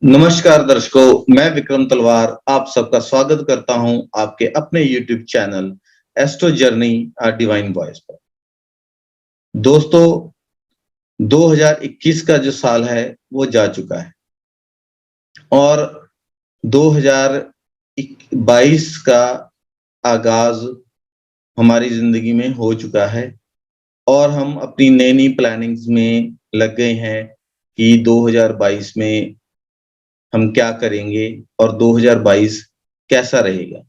नमस्कार दर्शकों, मैं विक्रम तलवार आप सबका स्वागत करता हूं आपके अपने YouTube channel astro journey a divine voice पर। दोस्तों, 2021 का जो साल है वो जा चुका है और 2022 का आगाज हमारी जिंदगी में हो चुका है और हम अपनी नई-नई प्लानिंग्स में लग गए हैं कि 2022 में हम क्या करेंगे और 2022 कैसा रहेगा?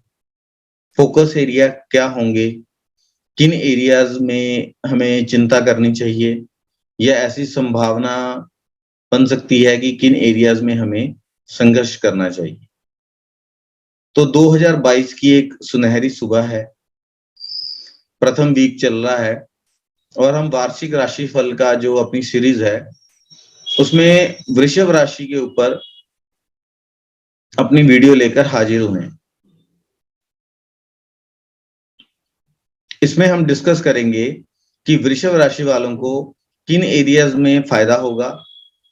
फोकस एरिया क्या होंगे? किन एरियाज़ में हमें चिंता करनी चाहिए? या ऐसी संभावना बन सकती है कि किन एरियाज़ में हमें संघर्ष करना चाहिए? तो 2022 की एक सुनहरी सुबह है, प्रथम वीक चल रहा है और हम वार्षिक राशिफल का जो अपनी सीरीज़ है, उसमें वृषभ राशि के ऊपर अपनी वीडियो लेकर हाजिर हुए हैं। इसमें हम डिस्कस करेंगे कि वृषभ राशि वालों को किन एरियाज़ में फ़ायदा होगा,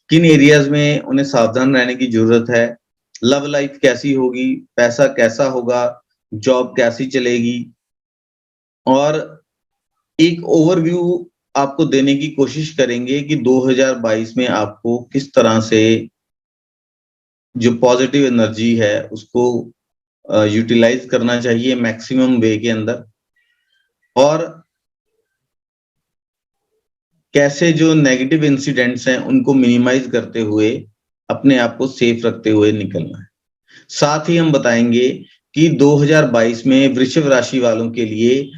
किन एरियाज़ में उन्हें सावधान रहने की ज़रूरत है, लव लाइफ़ कैसी होगी, पैसा कैसा होगा, जॉब कैसी चलेगी और एक ओवरव्यू आपको देने की कोशिश करेंगे कि 2022 में आपको किस तरह से जो पॉजिटिव एनर्जी है उसको यूटिलाइज़ करना चाहिए मैक्सिमम वे के अंदर और कैसे जो नेगेटिव इंसिडेंट्स हैं उनको मिनिमाइज़ करते हुए अपने आप को सेफ रखते हुए निकलना है। साथ ही हम बताएँगे कि 2022 में वृषभ राशि वालों के लिए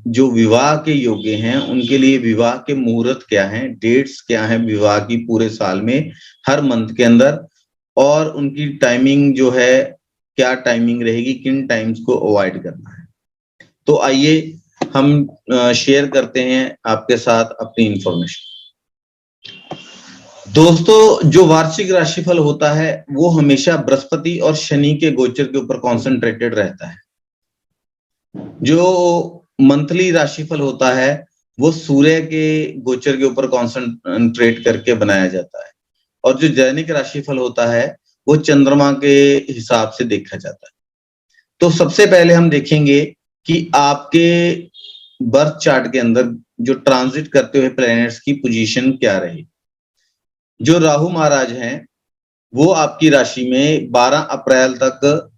जो विवाह के योग्य हैं, उनके लिए विवाह के मुहूर्त क्या हैं, डेट्स क्या हैं विवाह की पूरे साल में, हर मंथ के अंदर और उनकी टाइमिंग जो है, क्या टाइमिंग रहेगी, किन टाइम्स को अवॉइड करना है। तो आइए हम शेयर करते हैं आपके साथ अपनी इन्फॉर्मेशन। दोस्तों, जो वार्षिक राशिफल होता है वो हमेशा बृहस्पति और शनि के गोचर के ऊपर कॉन्सेंट्रेटेड रहता है। जो मंथली राशिफल होता है वो सूर्य के गोचर के ऊपर कॉन्सेंट्रेट करके बनाया जाता है और जो दैनिक राशिफल होता है वो चंद्रमा के हिसाब से देखा जाता है। तो सबसे पहले हम देखेंगे कि आपके बर्थ चार्ट के अंदर जो ट्रांजिट करते हुए प्लैनेट्स की पोजीशन क्या रही। जो राहु महाराज हैं वो आपकी राशि में 12 अप्रैल तक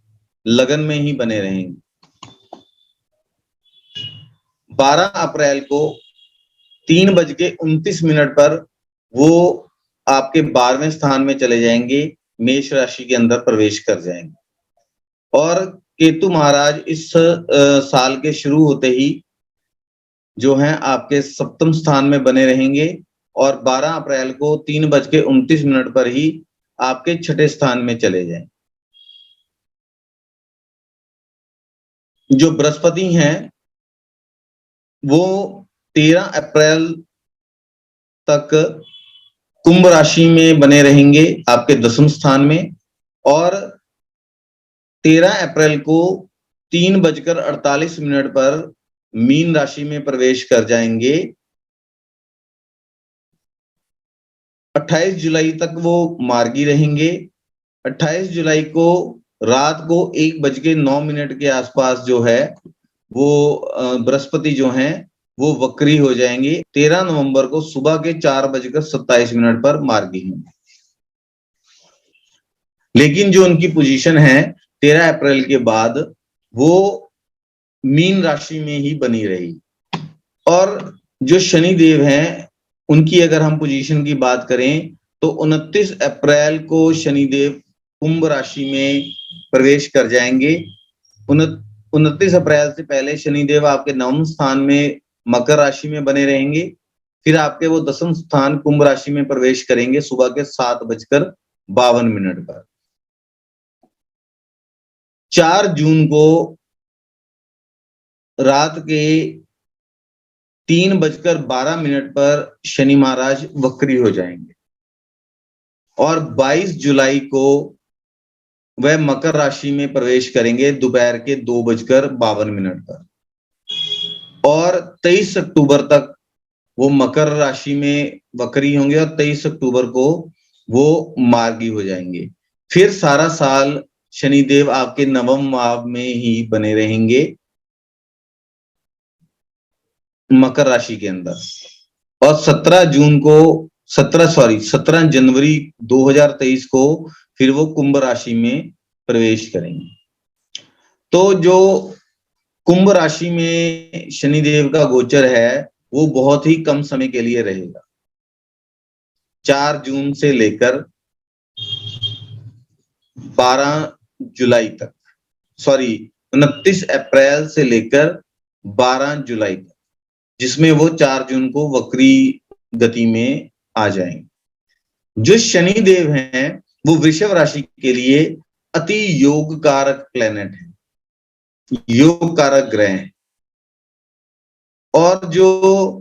लगन में ही बने रहेंगे। 12 अप्रैल को 3:29 पर वो आपके 12वें स्थान में चले जाएंगे, मेष राशि के अंदर प्रवेश कर जाएंगे और केतु महाराज इस साल के शुरू होते ही जो हैं आपके सप्तम स्थान में बने रहेंगे और 12 अप्रैल को 3:29 पर ही आपके छठे स्थान में चले जाएं। जो बृहस्पति हैं वो 13 अप्रैल तक कुंभ राशि में बने रहेंगे आपके 10वें स्थान में और 13 अप्रैल को 3:48 पर मीन राशि में प्रवेश कर जाएंगे। 28 जुलाई तक वो मार्गी रहेंगे। 28 जुलाई को रात को 1:09 के आसपास जो है वो बृहस्पति जो हैं वो वक्री हो जाएंगे। 13 नवंबर को सुबह के 4:27 पर मार्गी होंगे। लेकिन जो उनकी पोजीशन है 13 अप्रैल के बाद वो मीन राशि में ही बनी रही और जो शनि देव हैं उनकी अगर हम पोजीशन की बात करें तो 29 अप्रैल को शनि देव कुंभ राशि में प्रवेश कर जाएंगे। 29 अप्रैल से पहले शनि देव आपके 9वें स्थान में मकर राशि में बने रहेंगे, फिर आपके वो 10वें स्थान कुंभ राशि में प्रवेश करेंगे सुबह के 7:52 पर। 4 जून को रात के 3:12 पर शनि महाराज वक्री हो जाएंगे और 22 जुलाई को वह मकर राशि में प्रवेश करेंगे दोपहर के 2:52 पर और 23 अक्टूबर तक वो मकर राशि में वक्री होंगे और 23 अक्टूबर को वो मार्गी हो जाएंगे। फिर सारा साल शनिदेव आपके नवम भाव में ही बने रहेंगे, मकर राशि के अंदर। और 17 जनवरी 2023 को फिर वो कुंभ राशि में प्रवेश करेंगे। तो जो कुंभ राशि में शनिदेव का गोचर है वो बहुत ही कम समय के लिए रहेगा, 4 जून से लेकर 12 जुलाई तक, 29 अप्रैल से लेकर 12 जुलाई तक, जिसमें वो 4 जून को वक्री गति में आ जाएंगे। जो शनिदेव हैं वो वृषभ राशि के लिए अति योग कारक प्लेनेट है, योग कारक ग्रह हैं। और जो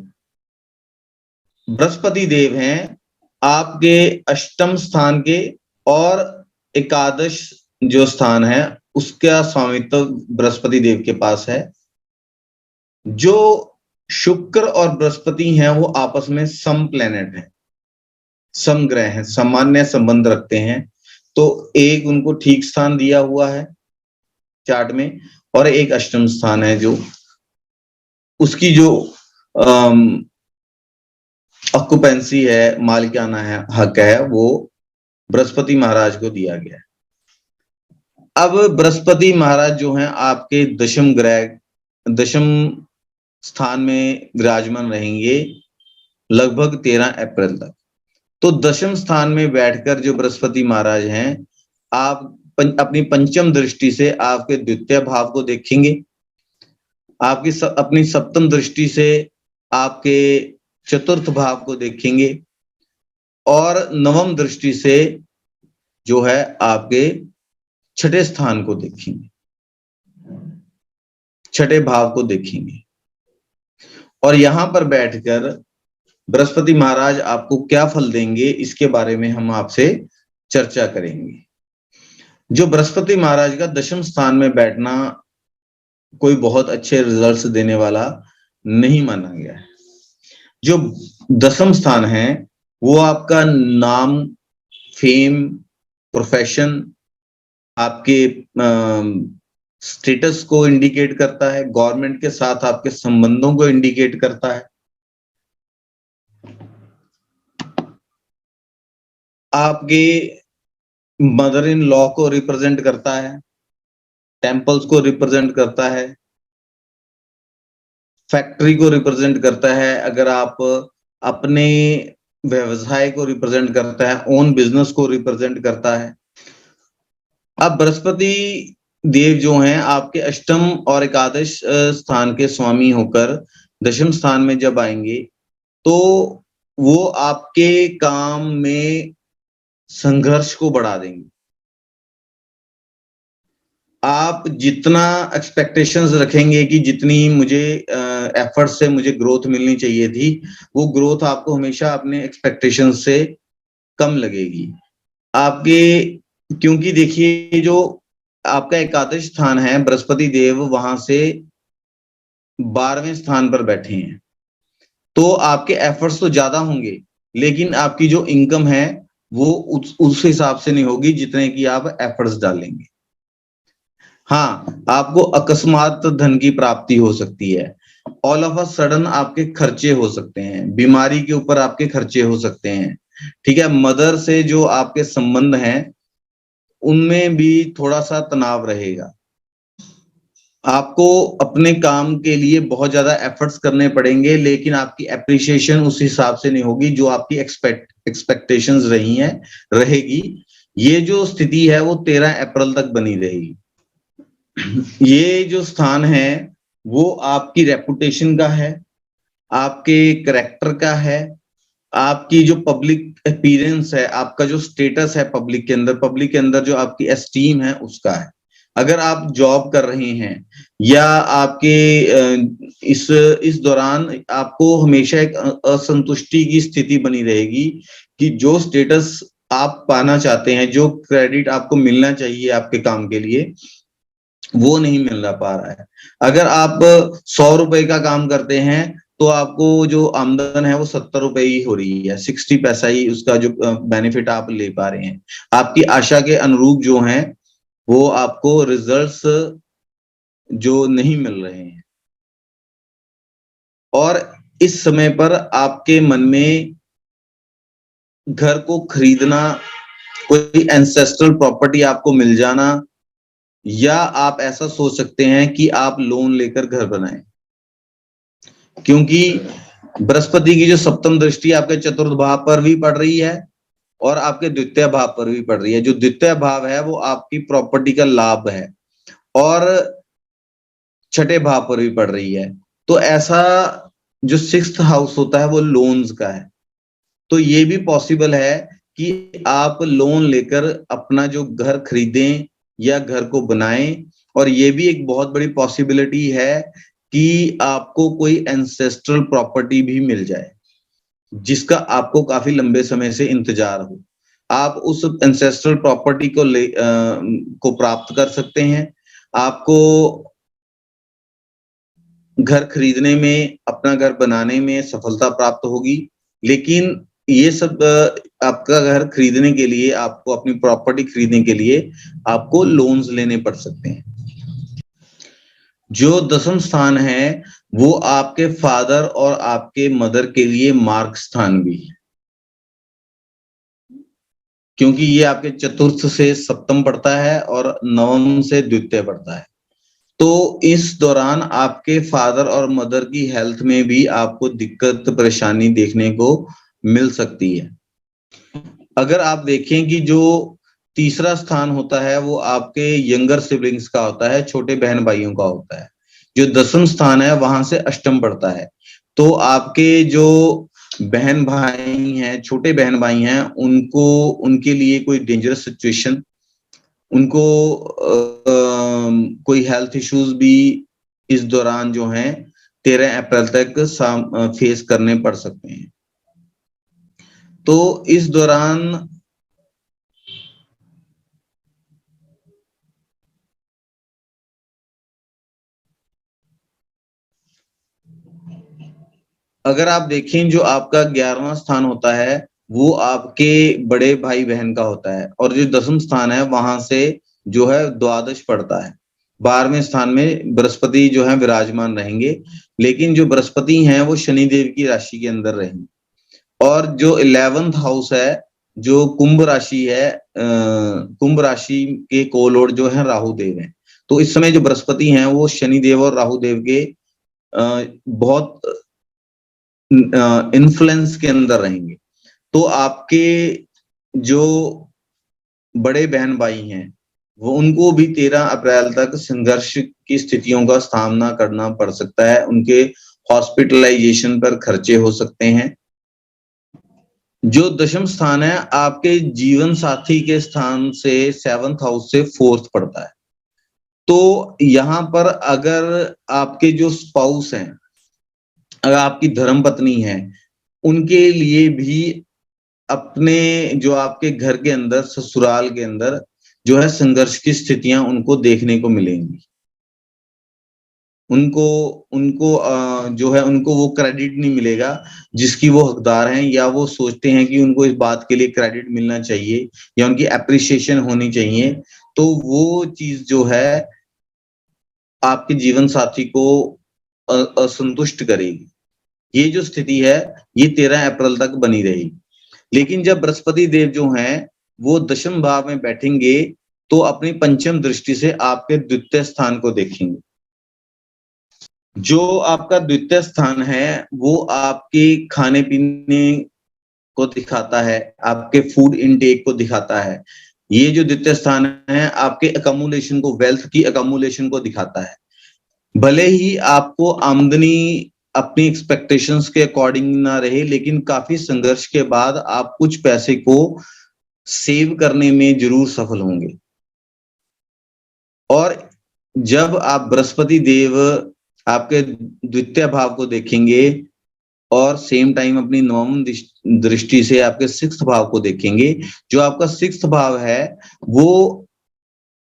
बृहस्पति देव हैं आपके अष्टम स्थान के और एकादश जो स्थान है उसका स्वामित्व बृहस्पति देव के पास है। जो शुक्र और बृहस्पति हैं वो आपस में सम प्लेनेट हैं, सम ग्रह हैं, सामान्य संबंध रखते हैं। तो एक उनको ठीक स्थान दिया हुआ है चार्ट में और एक अष्टम स्थान है जो उसकी जो ऑक्युपेंसी है, मालिकाना है, हक है, वो बृहस्पति महाराज को दिया गया है। अब बृहस्पति महाराज जो हैं आपके दशम ग्रह, दशम स्थान में विराजमान रहेंगे लगभग 13 अप्रैल तक। तो दशम स्थान में बैठकर जो बृहस्पति महाराज हैं आप अपनी पंचम दृष्टि से आपके द्वितीय भाव को देखेंगे, आपकी अपनी सप्तम दृष्टि से आपके चतुर्थ भाव को देखेंगे और नवम दृष्टि से जो है आपके छठे स्थान को देखेंगे, छठे भाव को देखेंगे। और यहां पर बैठकर बृहस्पति महाराज आपको क्या फल देंगे इसके बारे में हम आपसे चर्चा करेंगे। जो बृहस्पति महाराज का दशम स्थान में बैठना कोई बहुत अच्छे रिजल्ट्स देने वाला नहीं माना गया है। जो दशम स्थान है वो आपका नाम, फेम, प्रोफेशन, आपके स्टेटस को इंडिकेट करता है, गवर्नमेंट के साथ आपके संबंधों को इंडिकेट करता है, आपके मदर इन लॉ को रिप्रेजेंट करता है, टेम्पल्स को रिप्रेजेंट करता है, फैक्ट्री को रिप्रेजेंट करता है, अगर आप अपने व्यवसाय को रिप्रेजेंट करता है, ओन बिजनेस को रिप्रेजेंट करता है। अब बृहस्पति देव जो हैं आपके अष्टम और एकादश स्थान के स्वामी होकर दशम स्थान में जब आएंगे तो वो आपके काम में संघर्ष को बढ़ा देंगे। आप जितना एक्सपेक्टेशंस रखेंगे कि जितनी मुझे एफर्ट से मुझे ग्रोथ मिलनी चाहिए थी, वो ग्रोथ आपको हमेशा अपने एक्सपेक्टेशंस से कम लगेगी आपके। क्योंकि देखिए जो आपका एकादश स्थान है, बृहस्पति देव वहां से 12वें स्थान पर बैठे हैं, तो आपके एफर्ट्स तो ज्यादा होंगे लेकिन आपकी जो इनकम है वो उस हिसाब से नहीं होगी जितने की आप एफर्ट्स डालेंगे। हाँ, आपको अकस्मात धन की प्राप्ति हो सकती है, ऑल ऑफ अ सडन आपके खर्चे हो सकते हैं, बीमारी के ऊपर आपके खर्चे हो सकते हैं, ठीक है। मदर से जो आपके संबंध हैं उनमें भी थोड़ा सा तनाव रहेगा। आपको अपने काम के लिए बहुत ज्यादा एफर्ट्स करने पड़ेंगे लेकिन आपकी एप्रिसिएशन उस हिसाब से नहीं होगी जो आपकी एक्सपेक्टेशंस रही हैं रहेगी। ये जो स्थिति है वो 13 अप्रैल तक बनी रहेगी। ये जो स्थान है वो आपकी रेपुटेशन का है, आपके करेक्टर का है, आपकी जो पब्लिक अपीयरेंस है, आपका जो स्टेटस है पब्लिक के अंदर जो आपकी एस्टीम है उसका है। अगर आप जॉब कर रहे हैं या आपके इस दौरान आपको हमेशा एक असंतुष्टि की स्थिति बनी रहेगी कि जो स्टेटस आप पाना चाहते हैं, जो क्रेडिट आपको मिलना चाहिए आपके काम के लिए, वो नहीं मिल पा रहा है। अगर आप 100 रुपए का काम करते हैं तो आपको जो आमदन है वो 70 रुपए ही हो रही है, 60 पैसा ही उसका जो बेनिफिट आप ले पा रहे हैं। आपकी आशा के अनुरूप जो हैं वो आपको रिजल्ट्स जो नहीं मिल रहे हैं, और इस समय पर आपके मन में घर को खरीदना, कोई एंसेस्ट्रल प्रॉपर्टी आपको मिल जाना, या आप ऐसा सोच सकते हैं कि आप लोन लेकर घर बनाएं, क्योंकि बृहस्पति की जो सप्तम दृष्टि आपके चतुर्थ भाव पर भी पड़ रही है और आपके द्वितीय भाव पर भी पड़ रही है। जो द्वितीय भाव है वो आपकी प्रॉपर्टी का लाभ है, और छठे भाव पर भी पड़ रही है। तो ऐसा जो सिक्स्थ हाउस होता है वो लोन्स का है। तो ये भी पॉसिबल है कि आप लोन लेकर अपना जो घर खरीदें या घर को बनाएं, और ये भी एक बहुत बड़ी पॉसिबिलिटी है कि आपको कोई एंसेस्ट्रल प्रॉपर्टी भी मिल जाए जिसका आपको काफी लंबे समय से इंतजार हो। आप उस एंसेस्ट्रल प्रॉपर्टी को प्राप्त कर सकते हैं। आपको घर खरीदने में, अपना घर बनाने में सफलता प्राप्त होगी, लेकिन ये सब आपका घर खरीदने के लिए, आपको अपनी प्रॉपर्टी खरीदने के लिए आपको लोन्स लेने पड़ सकते हैं। जो दसम स्थान है वो आपके फादर और आपके मदर के लिए मार्ग स्थान भी है, क्योंकि ये आपके चतुर्थ से सप्तम पड़ता है और नवम से द्वितीय पड़ता है। तो इस दौरान आपके फादर और मदर की हेल्थ में भी आपको दिक्कत परेशानी देखने को मिल सकती है। अगर आप देखें कि जो तीसरा स्थान होता है वो आपके यंगर सिबलिंग्स का होता है, छोटे बहन भाइयों का होता है। जो दसम स्थान है वहां से अष्टम पड़ता है। तो आपके जो बहन भाई हैं, छोटे बहन भाई हैं, उनको, उनके लिए कोई डेंजरस सिचुएशन, उनको कोई हेल्थ इश्यूज भी इस दौरान जो हैं 13 अप्रैल तक फेस करने पड़ सकते हैं। तो इस दौरान अगर आप देखें, जो आपका 11वां स्थान होता है वो आपके बड़े भाई बहन का होता है, और जो दसम स्थान है वहां से जो है द्वादश पड़ता है। 12वें स्थान में बृहस्पति जो है विराजमान रहेंगे, लेकिन जो बृहस्पति हैं वो शनिदेव की राशि के अंदर रहेंगे। और जो 11th हाउस है, जो कुंभ राशि है, कुंभ राशि के कोलॉर्ड जो है राहु देव हैं। तो इस समय जो बृहस्पति हैं वो शनिदेव और राहु देव के बहुत इन्फ्लुएंस के अंदर रहेंगे। तो आपके जो बड़े बहन भाई हैं वो, उनको भी 13 अप्रैल तक संघर्ष की स्थितियों का सामना करना पड़ सकता है। उनके हॉस्पिटलाइजेशन पर खर्चे हो सकते हैं। जो दशम स्थान है आपके जीवन साथी के स्थान से 7th हाउस से 4th पड़ता है। तो यहाँ पर अगर आपके जो स्पाउस हैं, अगर आपकी धर्म पत्नी है, उनके लिए भी अपने जो आपके घर के अंदर, ससुराल के अंदर जो है संघर्ष की स्थितियां उनको देखने को मिलेंगी। उनको उनको जो है उनको वो क्रेडिट नहीं मिलेगा जिसकी वो हकदार हैं, या वो सोचते हैं कि उनको इस बात के लिए क्रेडिट मिलना चाहिए या उनकी एप्रिसिएशन होनी चाहिए। तो वो चीज जो है आपके जीवन साथी को असंतुष्ट करेगी। ये जो स्थिति है ये 13 अप्रैल तक बनी रहेगी। लेकिन जब बृहस्पति देव जो हैं वो दशम भाव में बैठेंगे तो अपनी पंचम दृष्टि से आपके द्वितीय स्थान को देखेंगे। जो आपका द्वितीय स्थान है वो आपके खाने पीने को दिखाता है, आपके फूड इनटेक को दिखाता है। ये जो द्वितीय स्थान है आपके अकमुलेशन को, वेल्थ की अकमुलेशन को दिखाता है। भले ही आपको आमदनी अपनी एक्सपेक्टेशंस के अकॉर्डिंग ना रहे, लेकिन काफी संघर्ष के बाद आप कुछ पैसे को सेव करने में जरूर सफल होंगे। और जब आप बृहस्पति देव आपके द्वितीय भाव को देखेंगे और सेम टाइम अपनी नवम दृष्टि से आपके 6th भाव को देखेंगे, जो आपका 6th भाव है वो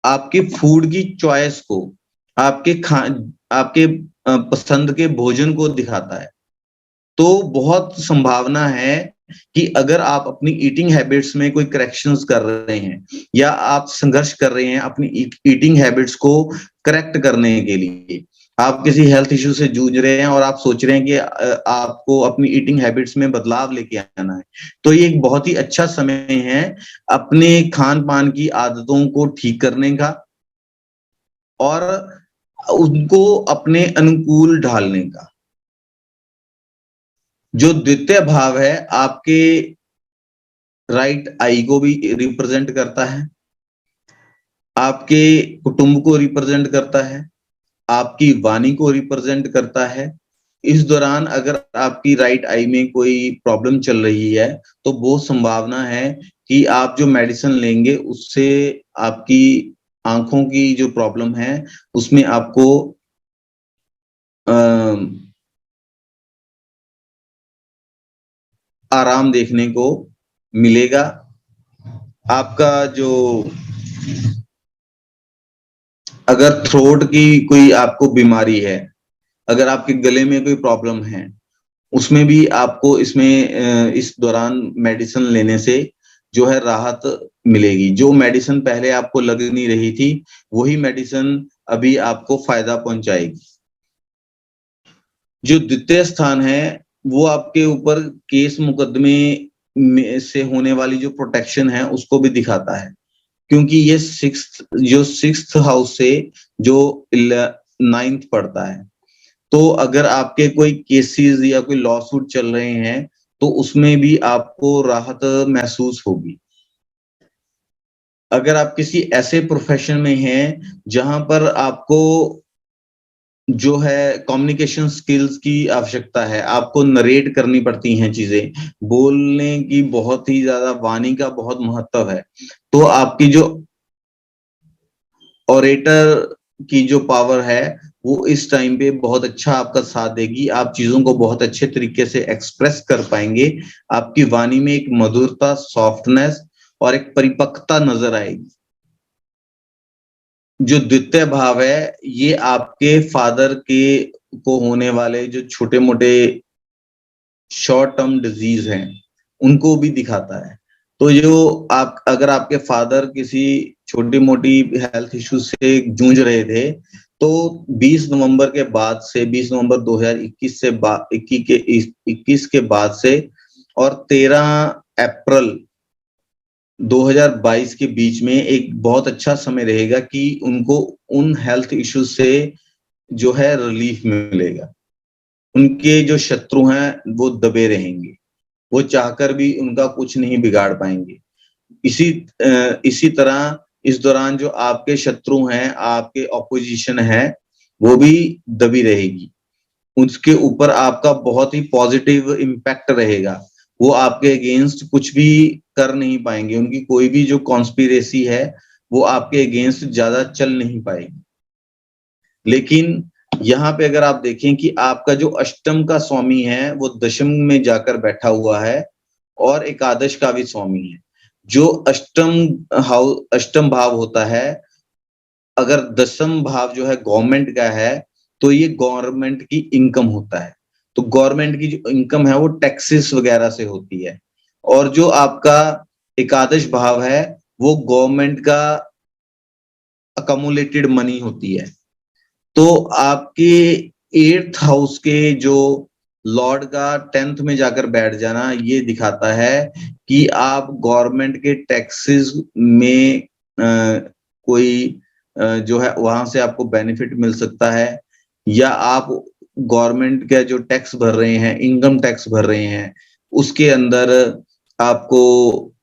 आपके फूड की चॉइस को, आपके पसंद के भोजन को दिखाता है। तो बहुत संभावना है कि अगर आप अपनी ईटिंग हैबिट्स में कोई करेक्शंस कर रहे हैं या आप संघर्ष कर रहे हैं अपनी ईटिंग हैबिट्स को करेक्ट करने के लिए, आप किसी हेल्थ इश्यू से जूझ रहे हैं और आप सोच रहे हैं कि आपको अपनी ईटिंग हैबिट्स में बदलाव लेके आना है, तो ये एक बहुत ही अच्छा समय है अपने खान पान की आदतों को ठीक करने का और उनको अपने अनुकूल ढालने का। जो द्वितीय भाव है आपके राइट आई को भी रिप्रेजेंट करता है, आपके कुटुंब को रिप्रेजेंट करता है, आपकी वाणी को रिप्रेजेंट करता है। इस दौरान अगर आपकी राइट आई में कोई प्रॉब्लम चल रही है तो वो संभावना है कि आप जो मेडिसिन लेंगे उससे आपकी आंखों की जो प्रॉब्लम है उसमें आपको आराम देखने को मिलेगा। आपका जो अगर थ्रोट की कोई आपको बीमारी है, अगर आपके गले में कोई प्रॉब्लम है, उसमें भी आपको इसमें इस दौरान मेडिसिन लेने से जो है राहत मिलेगी। जो मेडिसिन पहले आपको लग नहीं रही थी वही मेडिसिन अभी आपको फायदा पहुंचाएगी। जो द्वितीय स्थान है वो आपके ऊपर केस मुकदमे में से होने वाली जो प्रोटेक्शन है उसको भी दिखाता है, क्योंकि ये सिक्स्थ हाउस से जो 9th पड़ता है। तो अगर आपके कोई केसेस या कोई लॉ सूट चल रहे हैं तो उसमें भी आपको राहत महसूस होगी। अगर आप किसी ऐसे प्रोफेशन में हैं जहां पर आपको जो है कम्युनिकेशन स्किल्स की आवश्यकता है, आपको नरेट करनी पड़ती हैं चीजें, बोलने की बहुत ही ज्यादा वाणी का बहुत महत्व है, तो आपकी जो ऑरेटर की जो पावर है वो इस टाइम पे बहुत अच्छा आपका साथ देगी। आप चीजों को बहुत अच्छे तरीके से एक्सप्रेस कर पाएंगे, आपकी वाणी में एक मधुरता, सॉफ्टनेस और एक परिपक्वता नजर आएगी। जो द्वितीय भाव है ये आपके फादर के को होने वाले जो छोटे मोटे शॉर्ट टर्म डिजीज हैं उनको भी दिखाता है। तो जो आप अगर आपके फादर किसी छोटी मोटी हेल्थ इश्यू से जूझ रहे थे तो 20 नवंबर के बाद से 20 नवंबर 2021 से 21 के बाद से और 13 अप्रैल 2022 के बीच में एक बहुत अच्छा समय रहेगा कि उनको उन हेल्थ इश्यूज से जो है रिलीफ मिलेगा। उनके जो शत्रु हैं वो दबे रहेंगे, वो चाहकर भी उनका कुछ नहीं बिगाड़ पाएंगे। इसी तरह इस दौरान जो आपके शत्रु हैं, आपके ऑपोजिशन है, वो भी दबी रहेगी। उसके ऊपर आपका बहुत ही पॉजिटिव इम्पैक्ट रहेगा, वो आपके अगेंस्ट कुछ भी कर नहीं पाएंगे, उनकी कोई भी जो कॉन्स्पिरेसी है वो आपके अगेंस्ट ज्यादा चल नहीं पाएगी। लेकिन यहाँ पे अगर आप देखें कि आपका जो अष्टम का स्वामी है वो दशम में जाकर बैठा हुआ है और एकादश का भी स्वामी है। जो अष्टम भाव होता है, अगर दशम भाव जो है गवर्नमेंट का है तो ये गवर्नमेंट की इनकम होता है। तो गवर्नमेंट की जो इनकम है वो टैक्सेस वगैरह से होती है, और जो आपका एकादश भाव है वो गवर्नमेंट का अकमुलेटेड मनी होती है। तो आपके 8th हाउस के जो लॉर्ड का 10th में जाकर बैठ जाना ये दिखाता है कि आप गवर्नमेंट के टैक्सेस में कोई जो है वहां से आपको बेनिफिट मिल सकता है, या आप गवर्नमेंट का जो टैक्स भर रहे हैं, इनकम टैक्स भर रहे हैं, उसके अंदर आपको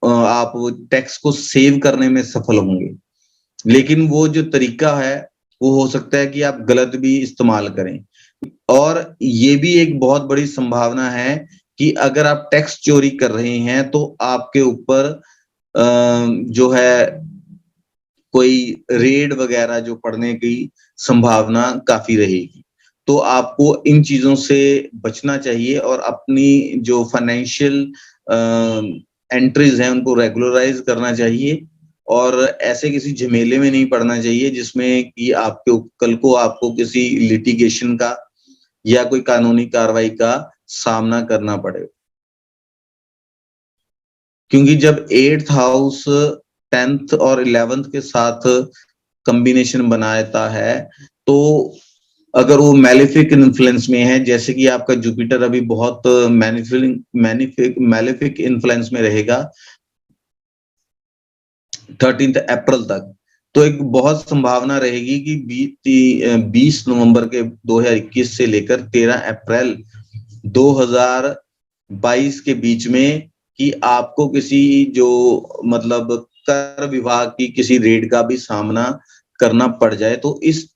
आप टैक्स को सेव करने में सफल होंगे। लेकिन वो जो तरीका है वो हो सकता है कि आप गलत भी इस्तेमाल करें। और ये भी एक बहुत बड़ी संभावना है कि अगर आप टैक्स चोरी कर रहे हैं तो आपके ऊपर जो है कोई रेड वगैरह जो पड़ने की संभावना काफी रहेगी। तो आपको इन चीजों से बचना चाहिए और अपनी जो फाइनेंशियल एंट्रीज हैं उनको रेगुलराइज करना चाहिए, और ऐसे किसी झमेले में नहीं पड़ना चाहिए जिसमें कि आपके कल को आपको किसी लिटिगेशन का या कोई कानूनी कार्रवाई का सामना करना पड़ेगा, क्योंकि जब 8th हाउस 10th और 11th के साथ कॉम्बिनेशन बनाता है, तो अगर वो मैलेफिक इन्फ्लुएंस में है, जैसे कि आपका जुपिटर अभी बहुत मैलेफिक इन्फ्लुएंस में रहेगा 13 अप्रैल तक, तो एक बहुत संभावना रहेगी कि 20 नवंबर के 2021 से लेकर 13 अप्रैल 2022 के बीच में कि आपको किसी जो मतलब कर विभाग की किसी रेड का भी सामना करना पड़ जाए। तो इस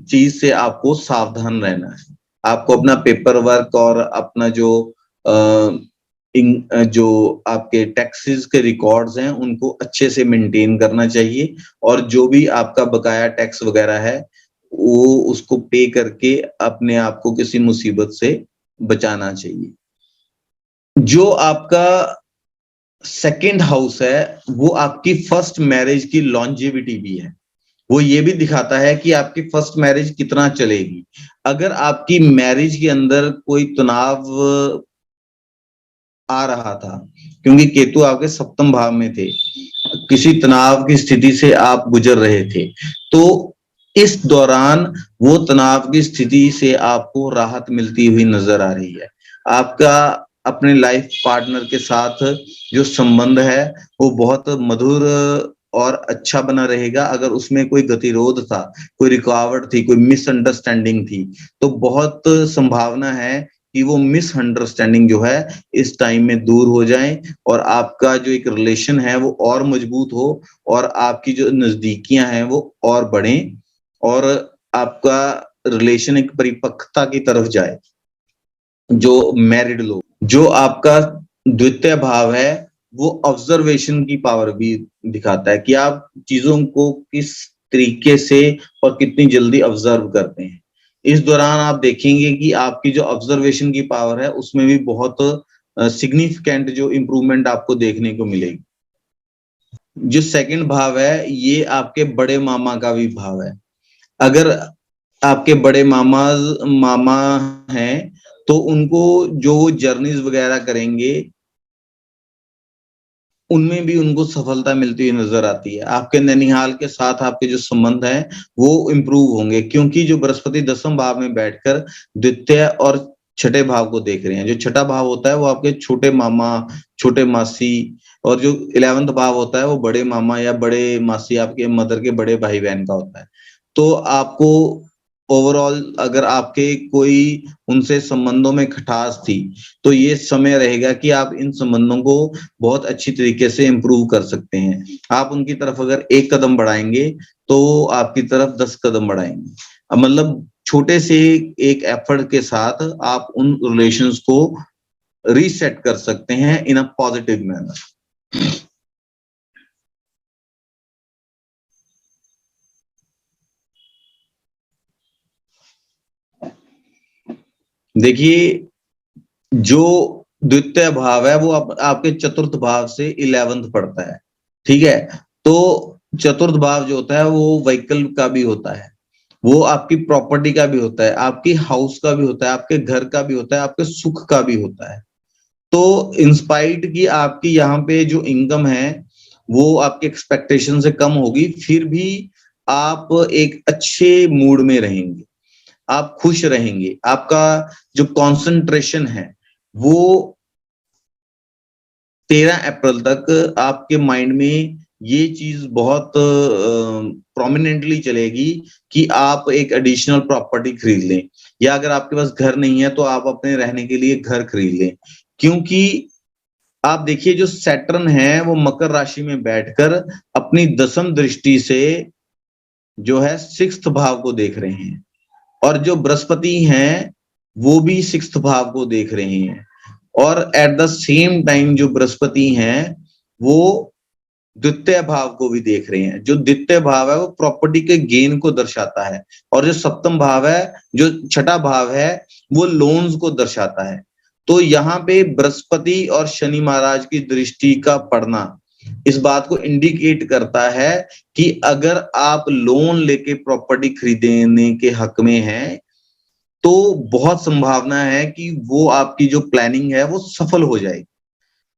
चीज से आपको सावधान रहना है। आपको अपना पेपर वर्क और अपना जो जो आपके टैक्सेस के रिकॉर्ड्स हैं उनको अच्छे से मेंटेन करना चाहिए, और जो भी आपका बकाया टैक्स वगैरह है वो उसको पे करके अपने आप को किसी मुसीबत से बचाना चाहिए। जो आपका सेकंड हाउस है वो आपकी फर्स्ट मैरिज की लॉन्जेविटी भी है, वो ये भी दिखाता है कि आपकी फर्स्ट मैरिज कितना चलेगी। अगर आपकी मैरिज के अंदर कोई तनाव आ रहा था, क्योंकि केतु आपके सप्तम भाव में थे, किसी तनाव की स्थिति से आप गुजर रहे थे, तो इस दौरान वो तनाव की स्थिति से आपको राहत मिलती हुई नजर आ रही है। आपका अपने लाइफ पार्टनर के साथ जो संबंध है वो बहुत मधुर और अच्छा बना रहेगा। अगर उसमें कोई गतिरोध था, कोई रुकावट थी, कोई मिसअंडरस्टैंडिंग थी, तो बहुत संभावना है कि वो मिसअंडरस्टैंडिंग जो है इस टाइम में दूर हो जाए, और आपका जो एक रिलेशन है वो और मजबूत हो, और आपकी जो नजदीकियां हैं वो और बढ़े, और आपका रिलेशन एक परिपक्वता की तरफ जाए। जो मैरिड लोग, जो आपका द्वितीय भाव है वो ऑब्जर्वेशन की पावर भी दिखाता है कि आप चीजों को किस तरीके से और कितनी जल्दी ऑब्जर्व करते हैं। इस दौरान आप देखेंगे कि आपकी जो ऑब्जर्वेशन की पावर है उसमें भी बहुत सिग्निफिकेंट जो इम्प्रूवमेंट आपको देखने को मिलेगी। जो सेकंड भाव है ये आपके बड़े मामा का भी भाव है। अगर आपके बड़े मामा हैं तो उनको जो जर्नीज वगैरह करेंगे उनमें भी उनको सफलता मिलती हुई नजर आती है। आपके ननिहाल के साथ आपके जो संबंध हैं वो इम्प्रूव होंगे, क्योंकि जो बृहस्पति 10वें भाव में बैठकर द्वितीय और छठे भाव को देख रहे हैं। जो छठा भाव होता है वो आपके छोटे मामा, छोटे मासी, और जो 11वां भाव होता है वो बड़े मामा या बड़े मासी, आपके मदर के बड़े भाई बहन का होता है। तो आपको ओवरऑल अगर आपके कोई उनसे संबंधों में खटास थी तो ये समय रहेगा कि आप इन संबंधों को बहुत अच्छी तरीके से इम्प्रूव कर सकते हैं। आप उनकी तरफ अगर 1 कदम बढ़ाएंगे तो आपकी तरफ 10 कदम बढ़ाएंगे। मतलब छोटे से एक एफर्ट के साथ आप उन रिलेशंस को रीसेट कर सकते हैं इन अ पॉजिटिव मैनर। देखिए, जो द्वितीय भाव है वो आपके चतुर्थ भाव से 11th पड़ता है, ठीक है। तो चतुर्थ भाव जो होता है वो व्हीकल का भी होता है, वो आपकी प्रॉपर्टी का भी होता है, आपकी हाउस का भी होता है, आपके घर का भी होता है, आपके सुख का भी होता है। तो इंस्पाइट की आपकी यहाँ पे जो इनकम है वो आपके एक्सपेक्टेशन से कम होगी, फिर भी आप एक अच्छे मूड में रहेंगे, आप खुश रहेंगे। आपका जो कंसंट्रेशन है वो 13 अप्रैल तक आपके माइंड में ये चीज बहुत प्रोमिनेंटली चलेगी कि आप एक एडिशनल प्रॉपर्टी खरीद लें, या अगर आपके पास घर नहीं है तो आप अपने रहने के लिए घर खरीद लें। क्योंकि आप देखिए जो सैटर्न है वो मकर राशि में बैठकर अपनी 10वीं दृष्टि से जो है 6th भाव को देख रहे हैं, और जो बृहस्पति हैं वो भी 6th भाव को देख रहे हैं, और एट द सेम टाइम जो बृहस्पति हैं वो द्वितीय भाव को भी देख रहे हैं। जो द्वितीय भाव है वो प्रॉपर्टी के गेन को दर्शाता है, और जो सप्तम भाव है, जो छठा भाव है, वो लोन्स को दर्शाता है। तो यहाँ पे बृहस्पति और शनि महाराज की दृष्टि का पड़ना इस बात को इंडिकेट करता है कि अगर आप लोन लेके प्रॉपर्टी खरीदने के हक में हैं तो बहुत संभावना है कि वो आपकी जो प्लानिंग है वो सफल हो जाएगी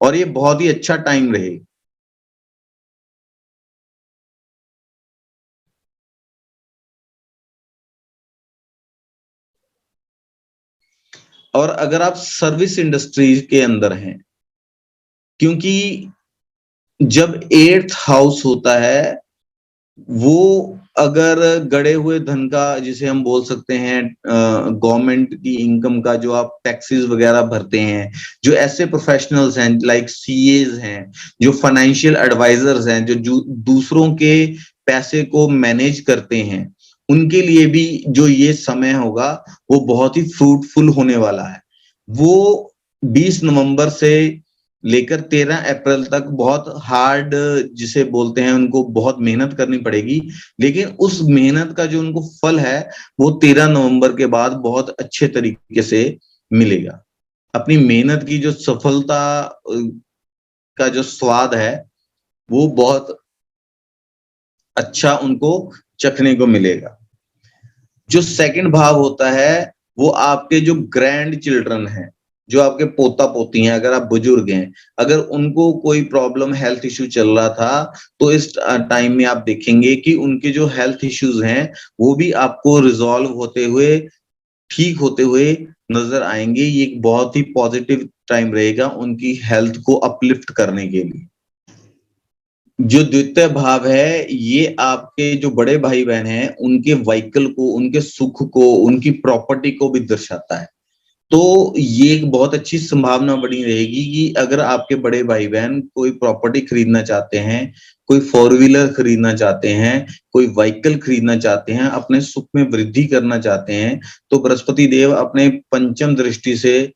और ये बहुत ही अच्छा टाइम रहेगा। और अगर आप सर्विस इंडस्ट्री के अंदर हैं, क्योंकि जब एट्थ हाउस होता है वो अगर गड़े हुए धन का, जिसे हम बोल सकते हैं गवर्नमेंट की इनकम का, जो आप टैक्सेस वगैरह भरते हैं, जो ऐसे प्रोफेशनल्स हैं लाइक सीएज हैं, जो फाइनेंशियल एडवाइजर्स हैं, जो दूसरों के पैसे को मैनेज करते हैं, उनके लिए भी जो ये समय होगा वो बहुत ही फ्रूटफुल होने वाला है। वो 20 नवंबर से लेकर 13 अप्रैल तक बहुत हार्ड, जिसे बोलते हैं, उनको बहुत मेहनत करनी पड़ेगी, लेकिन उस मेहनत का जो उनको फल है वो 13 नवंबर के बाद बहुत अच्छे तरीके से मिलेगा। अपनी मेहनत की जो सफलता का जो स्वाद है वो बहुत अच्छा उनको चखने को मिलेगा। जो सेकंड भाव होता है वो आपके जो ग्रैंड चिल्ड्रन हैं, जो आपके पोता पोती हैं, अगर आप बुजुर्ग हैं, अगर उनको कोई प्रॉब्लम हेल्थ इश्यू चल रहा था, तो इस टाइम में आप देखेंगे कि उनके जो हेल्थ इश्यूज हैं वो भी आपको रिजॉल्व होते हुए, ठीक होते हुए नजर आएंगे। ये एक बहुत ही पॉजिटिव टाइम रहेगा उनकी हेल्थ को अपलिफ्ट करने के लिए। जो द्वितीय भाव है ये आपके जो बड़े भाई बहन हैं उनके व्हीकल को, उनके सुख को, उनकी प्रॉपर्टी को भी दर्शाता है। तो ये एक बहुत अच्छी संभावना बनी रहेगी कि अगर आपके बड़े भाई बहन कोई प्रॉपर्टी खरीदना चाहते हैं, कोई फोर व्हीलर खरीदना चाहते हैं, कोई व्हीकल खरीदना चाहते हैं, अपने सुख में वृद्धि करना चाहते हैं, तो बृहस्पति देव अपने पंचम दृष्टि से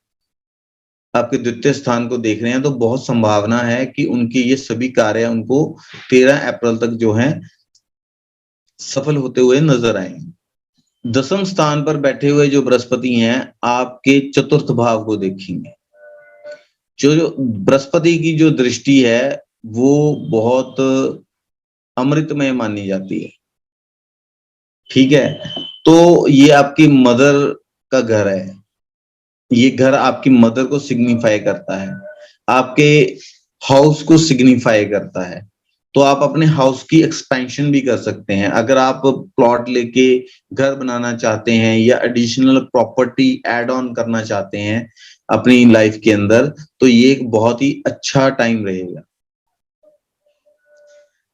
आपके द्वितीय स्थान को देख रहे हैं, तो बहुत संभावना है कि उनके ये सभी कार्य उनको 13 अप्रैल तक जो है सफल होते हुए नजर आएंगे। दसम स्थान पर बैठे हुए जो बृहस्पति हैं आपके चतुर्थ भाव को देखेंगे। जो बृहस्पति की जो दृष्टि है वो बहुत अमृतमय मानी जाती है। ठीक है, तो ये आपकी मदर का घर है, ये घर आपकी मदर को सिग्निफाई करता है, आपके हाउस को सिग्निफाई करता है। तो आप अपने हाउस की एक्सपेंशन भी कर सकते हैं। अगर आप प्लॉट लेके घर बनाना चाहते हैं या एडिशनल प्रॉपर्टी ऐड ऑन करना चाहते हैं अपनी लाइफ के अंदर, तो ये एक बहुत ही अच्छा टाइम रहेगा।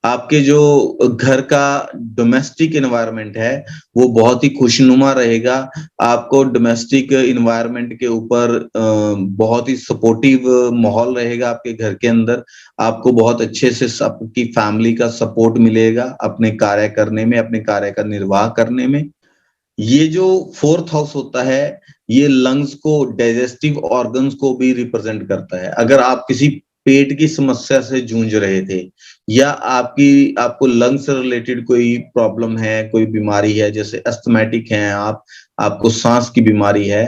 आपके जो घर का डोमेस्टिक एनवायरनमेंट है वो बहुत ही खुशनुमा रहेगा। आपको डोमेस्टिक एनवायरनमेंट के ऊपर बहुत ही सपोर्टिव माहौल रहेगा आपके घर के अंदर। आपको बहुत अच्छे से आपकी फैमिली का सपोर्ट मिलेगा अपने कार्य करने में, अपने कार्य का निर्वाह करने में। ये जो फोर्थ हाउस होता है ये लंग्स को, डाइजेस्टिव ऑर्गन्स को भी रिप्रेजेंट करता है। अगर आप किसी पेट की समस्या से जूझ रहे थे या आपको लंग्स से रिलेटेड कोई प्रॉब्लम है, कोई बीमारी है, जैसे अस्थमैटिक हैं आप, आपको सांस की बीमारी है,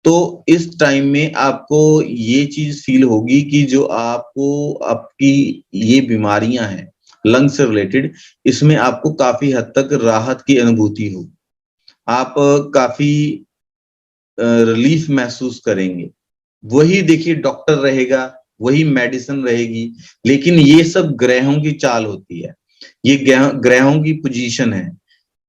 तो इस टाइम में आपको ये चीज फील होगी कि जो आपको आपकी ये बीमारियां हैं लंग्स से रिलेटेड, इसमें आपको काफी हद तक राहत की अनुभूति होगी। आप काफी रिलीफ महसूस करेंगे। वही देखिए डॉक्टर रहेगा, वही मेडिसिन रहेगी, लेकिन ये सब ग्रहों की चाल होती है, ये ग्रहों की पोजीशन है।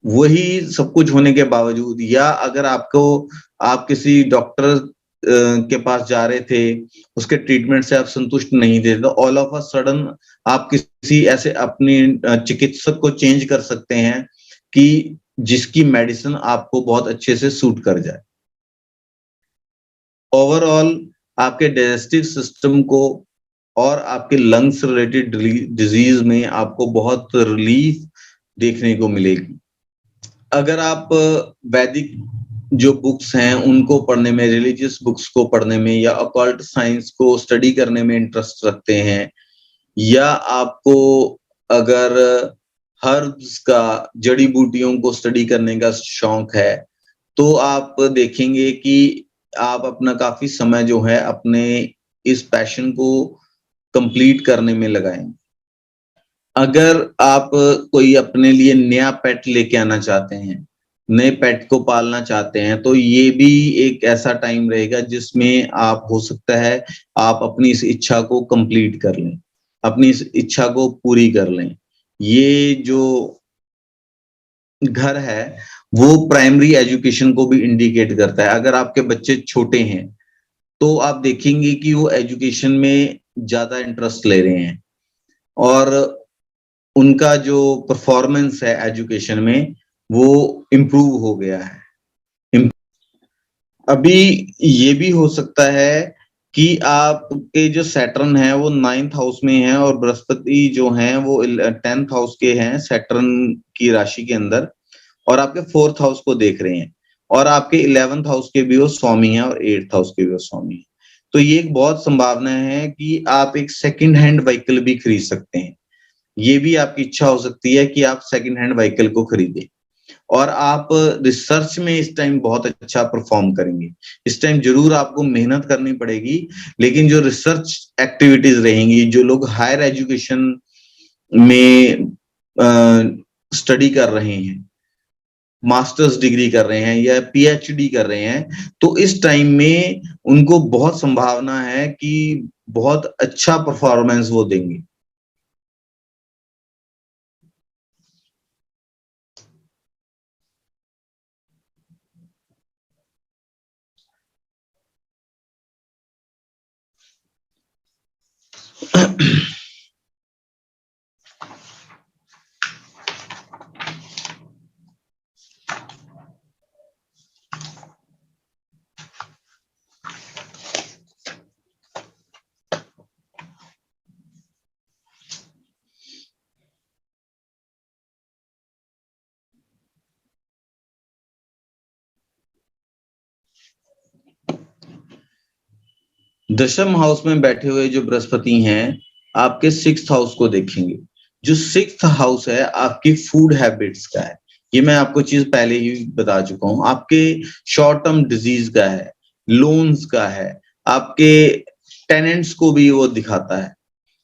वही सब कुछ होने के बावजूद, या अगर आप किसी डॉक्टर के पास जा रहे थे, उसके ट्रीटमेंट से आप संतुष्ट नहीं थे, तो ऑल ऑफ अ सडन आप किसी ऐसे अपनी चिकित्सक को चेंज कर सकते हैं कि जिसकी मेडिसिन आपको बहुत अच्छे से सूट कर जाए। ओवरऑल आपके डाइजेस्टिव सिस्टम को और आपके लंग्स रिलेटेड डिजीज में आपको बहुत रिलीफ देखने को मिलेगी। अगर आप वैदिक जो बुक्स हैं उनको पढ़ने में, रिलीजियस बुक्स को पढ़ने में या अकल्ट साइंस को स्टडी करने में इंटरेस्ट रखते हैं, या आपको अगर हर्ब्स का, जड़ी बूटियों को स्टडी करने का शौक है, तो आप देखेंगे कि आप अपना काफी समय जो है अपने इस पैशन को कंप्लीट करने में लगाएंगे। अगर आप कोई अपने लिए नया पेट लेके आना चाहते हैं, नए पेट को पालना चाहते हैं, तो ये भी एक ऐसा टाइम रहेगा जिसमें आप हो सकता है आप अपनी इस इच्छा को कंप्लीट कर लें, अपनी इस इच्छा को पूरी कर लें। ये जो घर है वो प्राइमरी एजुकेशन को भी इंडिकेट करता है। अगर आपके बच्चे छोटे हैं तो आप देखेंगे कि वो एजुकेशन में ज्यादा इंटरेस्ट ले रहे हैं और उनका जो परफॉर्मेंस है एजुकेशन में वो इम्प्रूव हो गया है। अभी ये भी हो सकता है कि आपके जो सैटर्न है वो 9th हाउस में है और बृहस्पति जो है वो 10th हाउस के हैं सैटर्न की राशि के अंदर, और आपके 4th हाउस को देख रहे हैं, और आपके 11th हाउस के भी वो स्वामी है और 8th हाउस के भी वो स्वामी है। तो ये एक बहुत संभावना है कि आप एक सेकंड हैंड व्हीकल भी खरीद सकते हैं। ये भी आपकी इच्छा हो सकती है कि आप सेकंड हैंड व्हीकल को खरीदें, और आप रिसर्च में इस टाइम बहुत अच्छा परफॉर्म करेंगे। इस टाइम जरूर आपको मेहनत करनी पड़ेगी, लेकिन जो रिसर्च एक्टिविटीज रहेंगी, जो लोग हायर एजुकेशन में स्टडी कर रहे हैं, मास्टर्स डिग्री कर रहे हैं या पीएचडी कर रहे हैं, तो इस टाइम में उनको बहुत संभावना है कि बहुत अच्छा परफॉर्मेंस वो देंगे। दशम हाउस में बैठे हुए जो बृहस्पति हैं आपके 6th हाउस को देखेंगे। जो 6th हाउस है आपकी फूड हैबिट्स का है। ये मैं आपको चीज पहले ही बता चुका हूँ। आपके शॉर्ट टर्म डिजीज का है, लोन्स का है, आपके टेनेंट्स को भी वो दिखाता है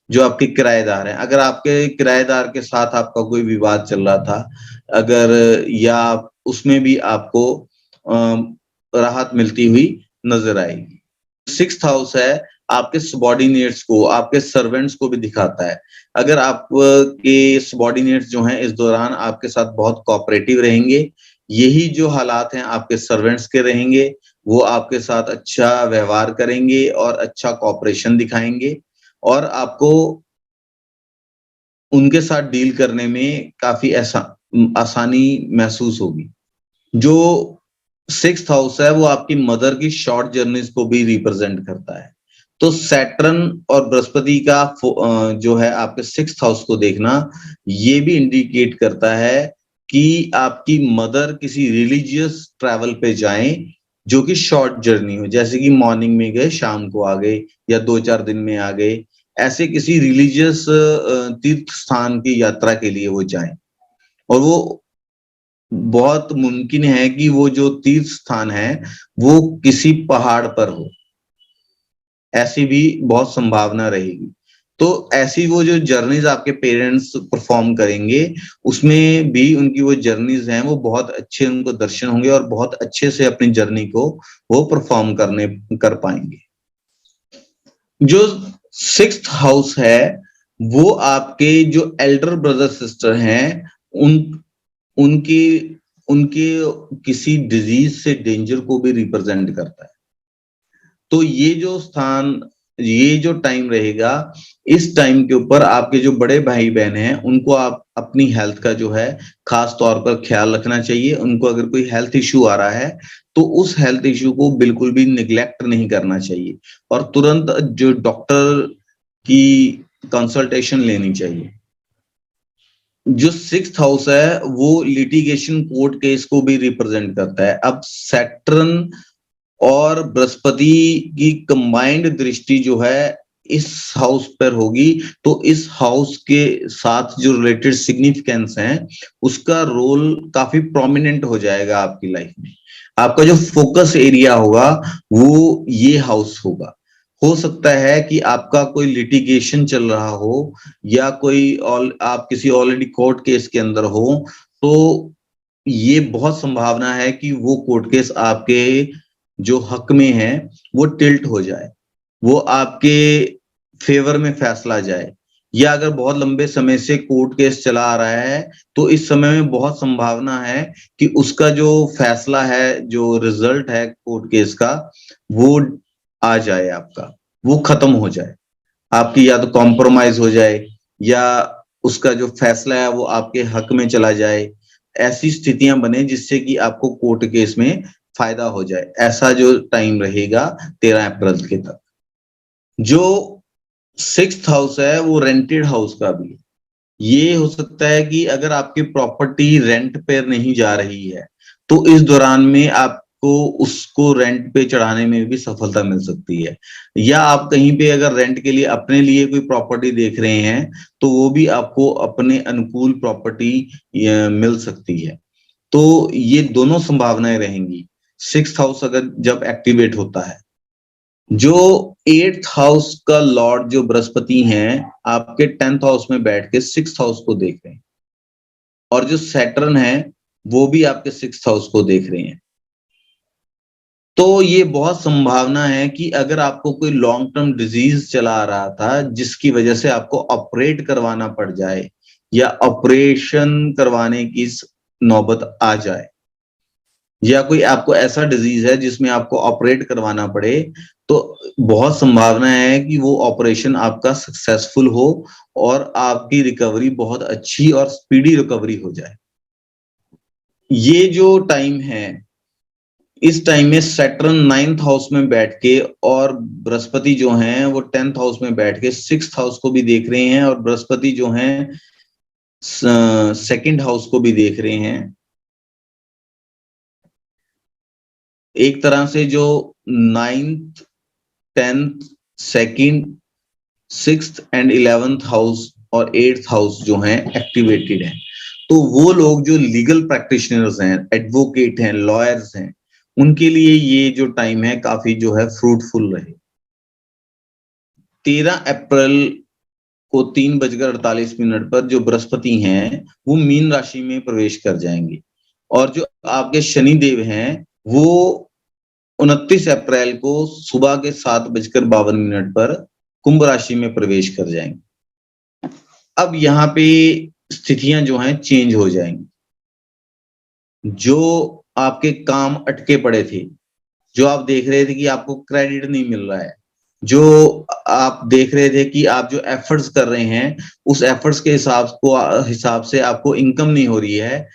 जो आपके किराएदार हैं। अगर आपके किराएदार के साथ आपका कोई विवाद चल रहा था, अगर या उसमें भी आपको राहत मिलती हुई नजर आएगी। 6th हाउस है आपके सबॉर्डिनेट्स को, आपके सर्वेंट्स को भी दिखाता है। अगर आपके सबॉर्डिनेट्स जो हैं इस दौरान आपके साथ बहुत कोऑपरेटिव रहेंगे, यही जो हालात हैं आपके सर्वेंट्स के रहेंगे, वो आपके साथ अच्छा व्यवहार करेंगे और अच्छा कोऑपरेशन दिखाएंगे, और आपको उनके साथ डील करने में काफी आसानी महसूस होगी। जो 6th हाउस है वो आपकी मदर की शॉर्ट जर्नीज को भी रिप्रेजेंट करता है। तो सैटर्न और बृहस्पति का जो है आपके 6th हाउस को देखना, ये भी इंडिकेट करता है कि आपकी मदर किसी रिलीजियस ट्रैवल पे जाएं जो कि शॉर्ट जर्नी हो, जैसे कि मॉर्निंग में गए शाम को आ गए या 2-4 दिन में आ गए, ऐसे किसी रिलीजियस तीर्थ स्थान की यात्रा के लिए वो जाएं। और वो बहुत मुमकिन है कि वो जो तीर्थ स्थान है वो किसी पहाड़ पर हो, ऐसी भी बहुत संभावना रहेगी। तो ऐसी वो जो जर्नीज आपके पेरेंट्स परफॉर्म करेंगे, उसमें भी उनकी वो जर्नीज हैं वो बहुत अच्छे उनको दर्शन होंगे और बहुत अच्छे से अपनी जर्नी को वो परफॉर्म कर पाएंगे। जो 6th हाउस है वो आपके जो एल्डर ब्रदर सिस्टर हैं उन उनकी उनके किसी डिजीज से डेंजर को भी रिप्रेजेंट करता है। तो ये जो स्थान, ये जो टाइम रहेगा, इस टाइम के ऊपर आपके जो बड़े भाई बहन हैं उनको आप अपनी हेल्थ का जो है खास तौर पर ख्याल रखना चाहिए। उनको अगर कोई हेल्थ इश्यू आ रहा है तो उस हेल्थ इश्यू को बिल्कुल भी निग्लेक्ट नहीं करना चाहिए और तुरंत जो डॉक्टर की कंसल्टेशन लेनी चाहिए। जो 6th हाउस है वो लिटिगेशन कोर्ट केस को भी रिप्रेजेंट करता है। अब सैटर्न और बृहस्पति की कंबाइंड दृष्टि जो है इस हाउस पर होगी, तो इस हाउस के साथ जो रिलेटेड सिग्निफिकेंस है उसका रोल काफी प्रोमिनेंट हो जाएगा आपकी लाइफ में। आपका जो फोकस एरिया होगा वो ये हाउस होगा। हो सकता है कि आपका कोई लिटिगेशन चल रहा हो या कोई आप किसी ऑलरेडी कोर्ट केस के अंदर हो, तो ये बहुत संभावना है कि वो कोर्ट केस आपके जो हक में है वो टिल्ट हो जाए, वो आपके फेवर में फैसला जाए। या अगर बहुत लंबे समय से कोर्ट केस चला आ रहा है तो इस समय में बहुत संभावना है कि उसका जो फैसला है, जो रिजल्ट है कोर्ट केस का, वो आ जाए, आपका वो खत्म हो जाए, आपकी या तो कॉम्प्रोमाइज हो जाए या उसका जो फैसला है वो आपके हक में चला जाए। ऐसी स्थितियां बने जिससे कि आपको कोर्ट केस में फायदा हो जाए। ऐसा जो टाइम रहेगा 13 अप्रैल के तक। जो 6th हाउस है वो रेंटेड हाउस का भी है। ये हो सकता है कि अगर आपकी प्रॉपर्टी रेंट पे नहीं जा रही है तो इस दौरान में आपको उसको रेंट पे चढ़ाने में भी सफलता मिल सकती है। या आप कहीं पे अगर रेंट के लिए अपने लिए कोई प्रॉपर्टी देख रहे हैं तो वो भी आपको अपने अनुकूल प्रॉपर्टी मिल सकती है। तो ये दोनों संभावनाएं रहेंगी 6th हाउस अगर जब एक्टिवेट होता है। जो 8th हाउस का लॉर्ड जो बृहस्पति हैं आपके 10th हाउस में बैठ के 6th हाउस को देख रहे हैं, और जो सैटर्न है वो भी आपके 6th हाउस को देख रहे हैं। तो ये बहुत संभावना है कि अगर आपको कोई लॉन्ग टर्म डिजीज चला आ रहा था जिसकी वजह से आपको ऑपरेट करवाना पड़ जाए या ऑपरेशन करवाने की नौबत आ जाए, या कोई आपको ऐसा डिजीज है जिसमें आपको ऑपरेट करवाना पड़े, तो बहुत संभावना है कि वो ऑपरेशन आपका सक्सेसफुल हो और आपकी रिकवरी बहुत अच्छी और स्पीडी रिकवरी हो जाए। ये जो टाइम है, इस टाइम में सैटर्न 9th हाउस में बैठ के और बृहस्पति जो हैं वो 10th हाउस में बैठ के 6th हाउस को भी देख रहे हैं, और बृहस्पति जो हैं 2nd हाउस को भी देख रहे हैं। एक तरह से जो 9th 10th 2nd 6th and 11th house और 8th हाउस जो हैं एक्टिवेटेड हैं। तो वो लोग जो लीगल प्रैक्टिशनर्स हैं, एडवोकेट हैं, लॉयर्स हैं, उनके लिए ये जो टाइम है काफी जो है फ्रूटफुल रहे। 13 अप्रैल को 3:48 पर जो बृहस्पति हैं वो मीन राशि में प्रवेश कर जाएंगे, और जो आपके शनिदेव हैं वो 29 अप्रैल को सुबह के 7:52 पर कुंभ राशि में प्रवेश कर जाएंगे। अब यहाँ पे स्थितियां जो हैं चेंज हो जाएंगी। जो आपके काम अटके पड़े थे, जो आप देख रहे थे कि आपको क्रेडिट नहीं मिल रहा है, जो आप देख रहे थे कि आप जो एफर्ट्स कर रहे हैं उस एफर्ट्स के हिसाब से आपको इनकम नहीं हो रही है,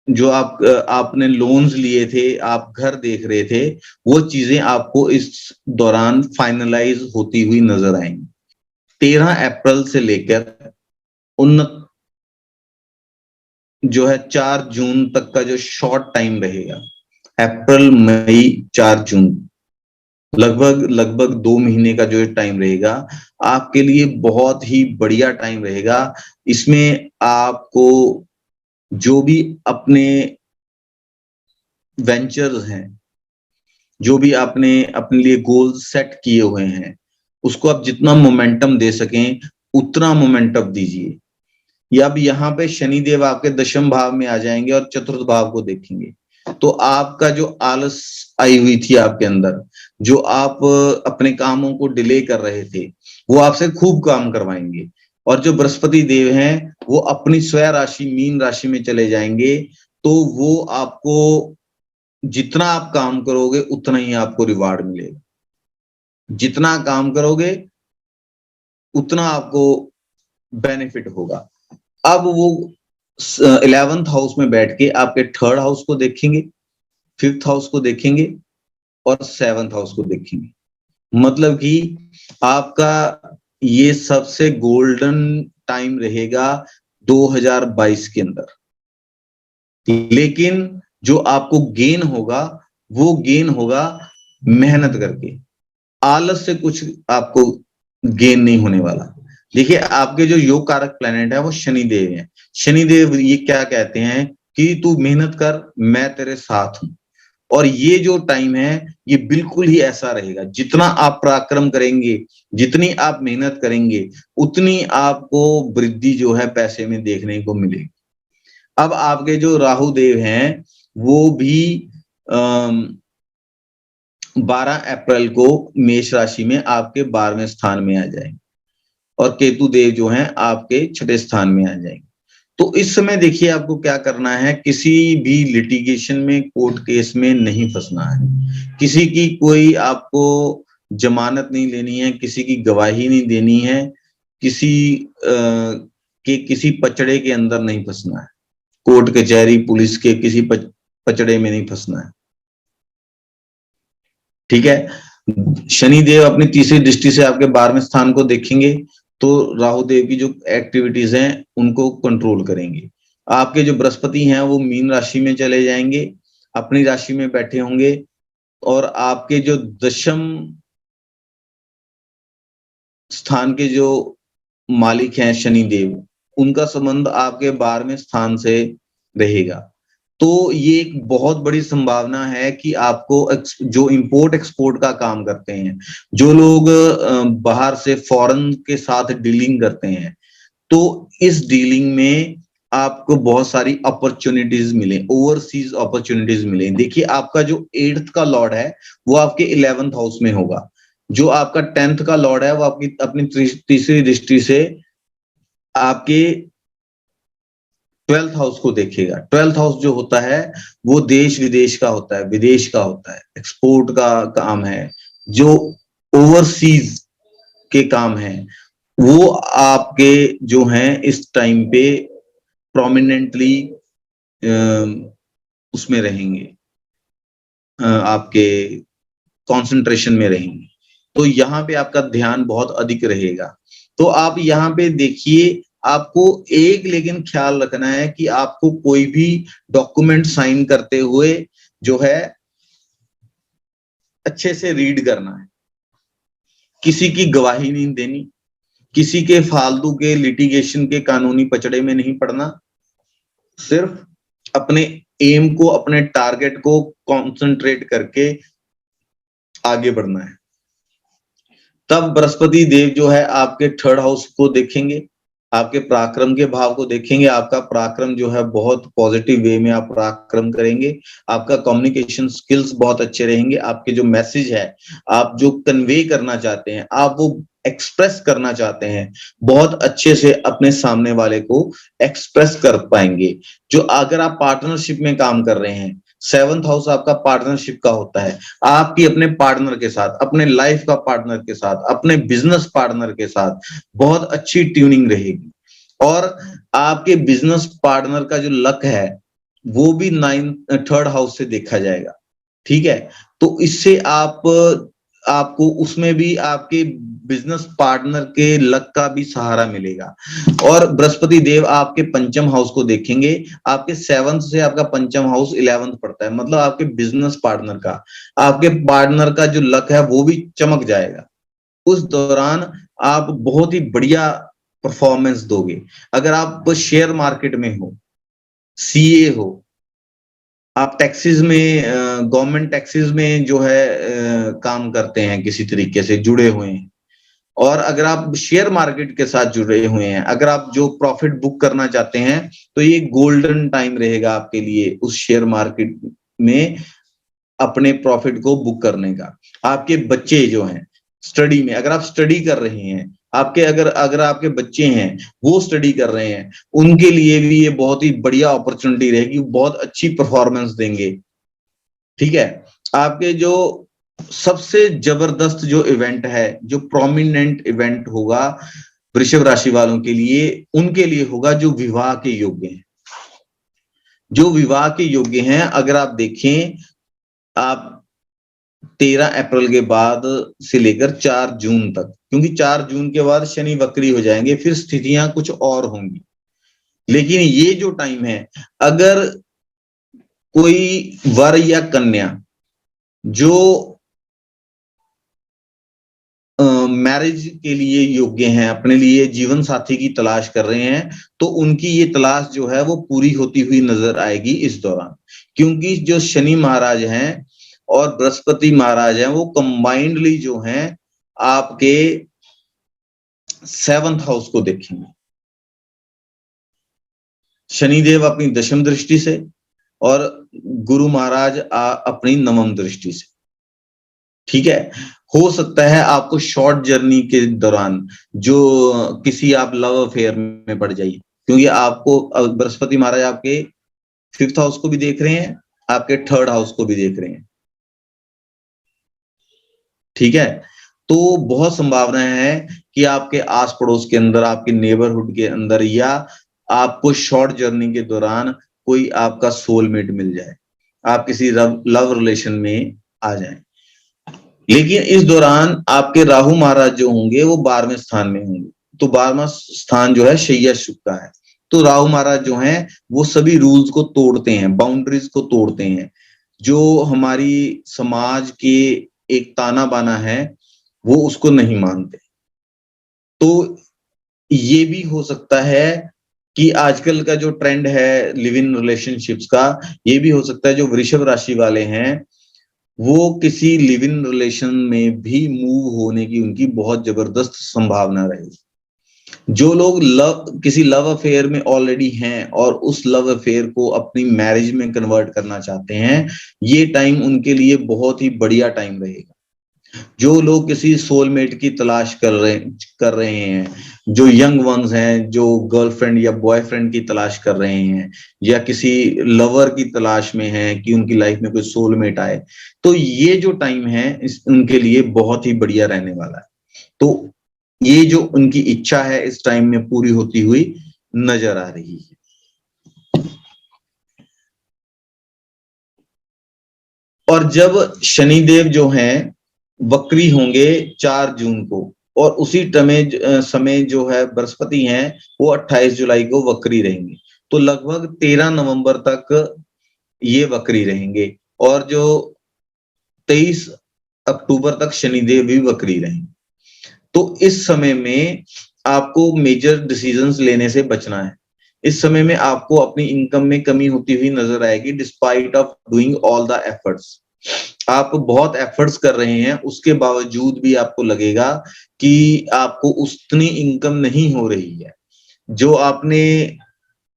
जो आपने लोन्स लिए थे, आप घर देख रहे थे, वो चीजें आपको इस दौरान फाइनलाइज होती हुई नजर आएंगी। 13 अप्रैल से लेकर उन जो है 4 जून तक का जो शॉर्ट टाइम रहेगा, अप्रैल मई 4 जून, लगभग 2 महीने का जो टाइम रहेगा आपके लिए बहुत ही बढ़िया टाइम रहेगा। इसमें आपको जो भी अपने वेंचर्स हैं, जो भी आपने अपने लिए गोल सेट किए हुए हैं, उसको आप जितना मोमेंटम दे सकें उतना मोमेंटम दीजिए। या अब यहाँ पे शनिदेव आपके 10वें भाव में आ जाएंगे और 4th भाव को देखेंगे, तो आपका जो आलस आई हुई थी आपके अंदर, जो आप अपने कामों को डिले कर रहे थे, वो आपसे खूब काम करवाएंगे। और जो बृहस्पति देव हैं वो अपनी स्वयं राशि मीन राशि में चले जाएंगे, तो वो आपको जितना आप काम करोगे उतना ही आपको रिवार्ड मिलेगा। जितना काम करोगे उतना आपको बेनिफिट होगा। अब वो 11th हाउस में बैठ के आपके 3rd हाउस को देखेंगे, 5th हाउस को देखेंगे और 7th हाउस को देखेंगे। मतलब कि आपका ये सबसे गोल्डन टाइम रहेगा 2022 के अंदर। लेकिन जो आपको गेन होगा वो गेन होगा मेहनत करके, आलस से कुछ आपको गेन नहीं होने वाला। देखिए आपके जो योग कारक प्लेनेट है वो शनिदेव है। शनिदेव ये क्या कहते हैं कि तू मेहनत कर, मैं तेरे साथ हूं। और ये जो टाइम है ये बिल्कुल ही ऐसा रहेगा, जितना आप पराक्रम करेंगे, जितनी आप मेहनत करेंगे, उतनी आपको वृद्धि जो है पैसे में देखने को मिलेगी। अब आपके जो राहु देव हैं वो भी 12 अप्रैल को मेष राशि में आपके 12वें स्थान में आ जाएंगे और केतु देव जो हैं आपके 6ठे स्थान में आ जाएंगे। तो इस समय देखिए आपको क्या करना है, किसी भी लिटिगेशन में, कोर्ट केस में नहीं फंसना है, किसी की कोई आपको जमानत नहीं लेनी है, किसी की गवाही नहीं देनी है, किसी के किसी पचड़े के अंदर नहीं फंसना है, कोर्ट कचहरी पुलिस के किसी पचड़े में नहीं फंसना है। ठीक है। शनि देव अपनी तीसरी दृष्टि से आपके 12वें स्थान को देखेंगे तो राहु देव की जो एक्टिविटीज हैं उनको कंट्रोल करेंगे। आपके जो बृहस्पति हैं वो मीन राशि में चले जाएंगे, अपनी राशि में बैठे होंगे और आपके जो दशम स्थान के जो मालिक हैं शनि देव, उनका संबंध आपके 12वें स्थान से रहेगा। तो ये एक बहुत बड़ी संभावना है कि आपको जो इंपोर्ट एक्सपोर्ट का काम करते हैं, जो लोग बाहर से फॉरेन के साथ डीलिंग करते हैं, तो इस डीलिंग में आपको बहुत सारी अपॉर्चुनिटीज मिले, ओवरसीज अपॉर्चुनिटीज मिले। देखिए आपका जो 8th का लॉर्ड है वो आपके 11th हाउस में होगा, जो आपका 10th का लॉर्ड है वो आपकी अपनी तीसरी दृष्टि से आपके 12th हाउस को देखेगा। 12th हाउस जो होता है वो देश विदेश का होता है, विदेश का होता है, एक्सपोर्ट का काम है, जो ओवरसीज के काम है वो आपके जो हैं इस टाइम पे प्रोमिनेंटली उसमें रहेंगे, आपके कंसंट्रेशन में रहेंगे। तो यहाँ पे आपका ध्यान बहुत अधिक रहेगा। तो आप यहाँ पे देखिए, आपको एक लेकिन ख्याल रखना है कि आपको कोई भी डॉक्यूमेंट साइन करते हुए जो है अच्छे से रीड करना है, किसी की गवाही नहीं देनी, किसी के फालतू के लिटिगेशन के कानूनी पचड़े में नहीं पड़ना, सिर्फ अपने एम को, अपने टारगेट को कंसंट्रेट करके आगे बढ़ना है। तब बृहस्पति देव जो है आपके 3rd हाउस को देखेंगे, आपके पराक्रम के भाव को देखेंगे। आपका पराक्रम जो है बहुत पॉजिटिव वे में आप पराक्रम करेंगे, आपका कम्युनिकेशन स्किल्स बहुत अच्छे रहेंगे, आपके जो मैसेज है आप जो कन्वे करना चाहते हैं, आप वो एक्सप्रेस करना चाहते हैं, बहुत अच्छे से अपने सामने वाले को एक्सप्रेस कर पाएंगे। जो अगर आप पार्टनरशिप में काम कर रहे हैं, 7th हाउस आपका पार्टनरशिप का होता है, आपकी अपने पार्टनर के साथ, अपने लाइफ का पार्टनर के साथ, अपने बिजनेस पार्टनर के साथ बहुत अच्छी ट्यूनिंग रहेगी। और आपके बिजनेस पार्टनर का जो लक है वो भी 3rd हाउस से देखा जाएगा। ठीक है, तो इससे आपको उसमें भी आपके बिजनेस पार्टनर के लक का भी सहारा मिलेगा। और बृहस्पति देव आपके 5th हाउस को देखेंगे, आपके 7th से आपका 5th हाउस 11th पड़ता है, मतलब आपके बिजनेस पार्टनर का, आपके पार्टनर का जो लक है वो भी चमक जाएगा। उस दौरान आप बहुत ही बढ़िया परफॉर्मेंस दोगे। अगर आप शेयर मार्केट में हो, सीए हो, आप टैक्सेस में, गवर्नमेंट टैक्सेस में जो है काम करते हैं, किसी तरीके से जुड़े हुए हैं, और अगर आप शेयर मार्केट के साथ जुड़े हुए हैं, अगर आप जो प्रॉफिट बुक करना चाहते हैं, तो ये गोल्डन टाइम रहेगा आपके लिए उस शेयर मार्केट में अपने प्रॉफिट को बुक करने का। आपके बच्चे जो हैं स्टडी में, अगर आप स्टडी कर रहे हैं, आपके अगर आपके बच्चे हैं वो स्टडी कर रहे हैं, उनके लिए भी ये बहुत ही बढ़िया अपॉर्चुनिटी रहेगी, बहुत अच्छी परफॉर्मेंस देंगे। ठीक है, आपके जो सबसे जबरदस्त जो इवेंट है, जो प्रोमिनेंट इवेंट होगा वृषभ राशि वालों के लिए, उनके लिए होगा जो विवाह के योग्य हैं। जो विवाह के योग्य हैं, अगर आप देखें, आप 13 अप्रैल के बाद से लेकर 4 जून तक, क्योंकि 4 जून के बाद शनि वक्री हो जाएंगे, फिर स्थितियां कुछ और होंगी। लेकिन ये जो टाइम है, अगर कोई वर या कन्या जो मैरिज के लिए योग्य हैं, अपने लिए जीवन साथी की तलाश कर रहे हैं, तो उनकी ये तलाश जो है वो पूरी होती हुई नजर आएगी इस दौरान। क्योंकि जो शनि महाराज हैं और बृहस्पति महाराज हैं वो कंबाइंडली जो हैं आपके 7th हाउस को देखेंगे। शनिदेव अपनी दशम दृष्टि से और गुरु महाराज अपनी नवम दृष्टि से। ठीक है, हो सकता है आपको शॉर्ट जर्नी के दौरान जो किसी आप लव अफेयर में पड़ जाइए, क्योंकि आपको बृहस्पति महाराज आपके 5th हाउस को भी देख रहे हैं, आपके 3rd हाउस को भी देख रहे हैं। ठीक है, तो बहुत संभावना है कि आपके आस पड़ोस के अंदर, आपके नेबरहुड के अंदर, या आपको शॉर्ट जर्नी के दौरान कोई आपका सोलमेट मिल जाए, आप किसी लव रिलेशन में आ जाएं। लेकिन इस दौरान आपके राहु महाराज जो होंगे वो 12वें स्थान में होंगे, तो 12वां स्थान जो है शय्या शुभ का है। तो राहु महाराज जो हैं वो सभी रूल्स को तोड़ते हैं, बाउंड्रीज को तोड़ते हैं, जो हमारी समाज के एक ताना बाना है वो उसको नहीं मानते। तो ये भी हो सकता है कि आजकल का जो ट्रेंड है लिव इन रिलेशनशिप्स का, ये भी हो सकता है जो वृषभ राशि वाले हैं वो किसी लिव इन रिलेशन में भी मूव होने की उनकी बहुत जबरदस्त संभावना रहेगी। जो लोग किसी लव अफेयर में ऑलरेडी हैं और उस लव अफेयर को अपनी मैरिज में कन्वर्ट करना चाहते हैं, ये टाइम उनके लिए बहुत ही बढ़िया टाइम रहेगा। जो लोग किसी सोलमेट की तलाश कर रहे हैं, जो यंग वंस हैं, जो गर्लफ्रेंड या बॉयफ्रेंड की तलाश कर रहे हैं, या किसी लवर की तलाश में हैं कि उनकी लाइफ में कोई सोलमेट आए, तो ये जो टाइम है उनके लिए बहुत ही बढ़िया रहने वाला है। तो ये जो उनकी इच्छा है इस टाइम में पूरी होती हुई नजर आ रही है। और जब शनिदेव जो हैं वक्री होंगे 4 जून को, और उसी समय जो है बृहस्पति हैं वो 28 जुलाई को वक्री रहेंगे, तो लगभग 13 नवंबर तक ये वक्री रहेंगे, और जो 23 अक्टूबर तक शनिदेव भी वक्री रहेंगे। तो इस समय में आपको मेजर डिसीजंस लेने से बचना है। इस समय में आपको अपनी इनकम में कमी होती हुई नजर आएगी, despite of doing all the efforts. आप बहुत एफर्ट्स कर रहे हैं, उसके बावजूद भी आपको लगेगा कि आपको उतनी इनकम नहीं हो रही है। जो आपने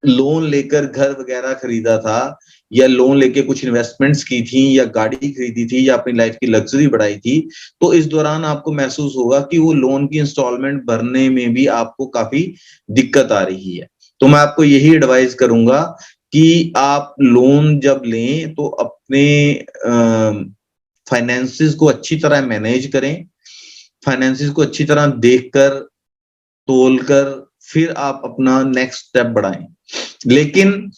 लोन लेकर घर वगैरह खरीदा था, या लोन लेके कुछ इन्वेस्टमेंट्स की थी, या गाड़ी खरीदी थी, या अपनी लाइफ की लग्जरी बढ़ाई थी, तो इस दौरान आपको महसूस होगा कि वो लोन की इंस्टॉलमेंट भरने में भी आपको काफी दिक्कत आ रही है। तो मैं आपको यही एडवाइस करूंगा कि आप लोन जब लें तो अपने फाइनेंसिस को अच्छी तरह मैनेज करें, फाइनेंसिस को अच्छी तरह देखकर, तोलकर, फिर आप अपना नेक्स्ट स्टेप बढ़ाएं। लेकिन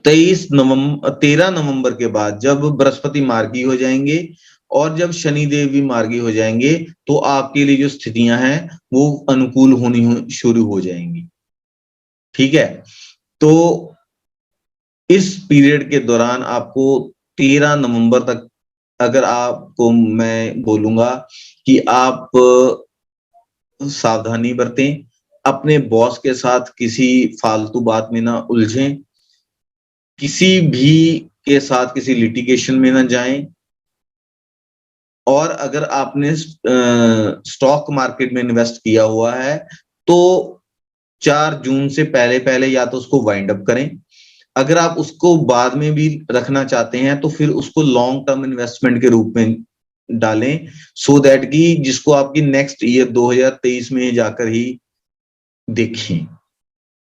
13 नवंबर के बाद जब बृहस्पति मार्गी हो जाएंगे और जब शनिदेव भी मार्गी हो जाएंगे, तो आपके लिए जो स्थितियां हैं वो अनुकूल होनी शुरू हो जाएंगी। ठीक है, तो इस पीरियड के दौरान आपको 13 नवंबर तक, अगर आपको मैं बोलूंगा कि आप सावधानी बरतें, अपने बॉस के साथ किसी फालतू बात में ना उलझें, किसी भी के साथ किसी लिटिगेशन में ना जाएं, और अगर आपने स्टॉक मार्केट में इन्वेस्ट किया हुआ है तो 4 जून से पहले पहले या तो उसको वाइंड अप करें। अगर आप उसको बाद में भी रखना चाहते हैं तो फिर उसको लॉन्ग टर्म इन्वेस्टमेंट के रूप में डालें, सो दैट कि जिसको आपकी नेक्स्ट ईयर 2023 में जाकर ही देखें।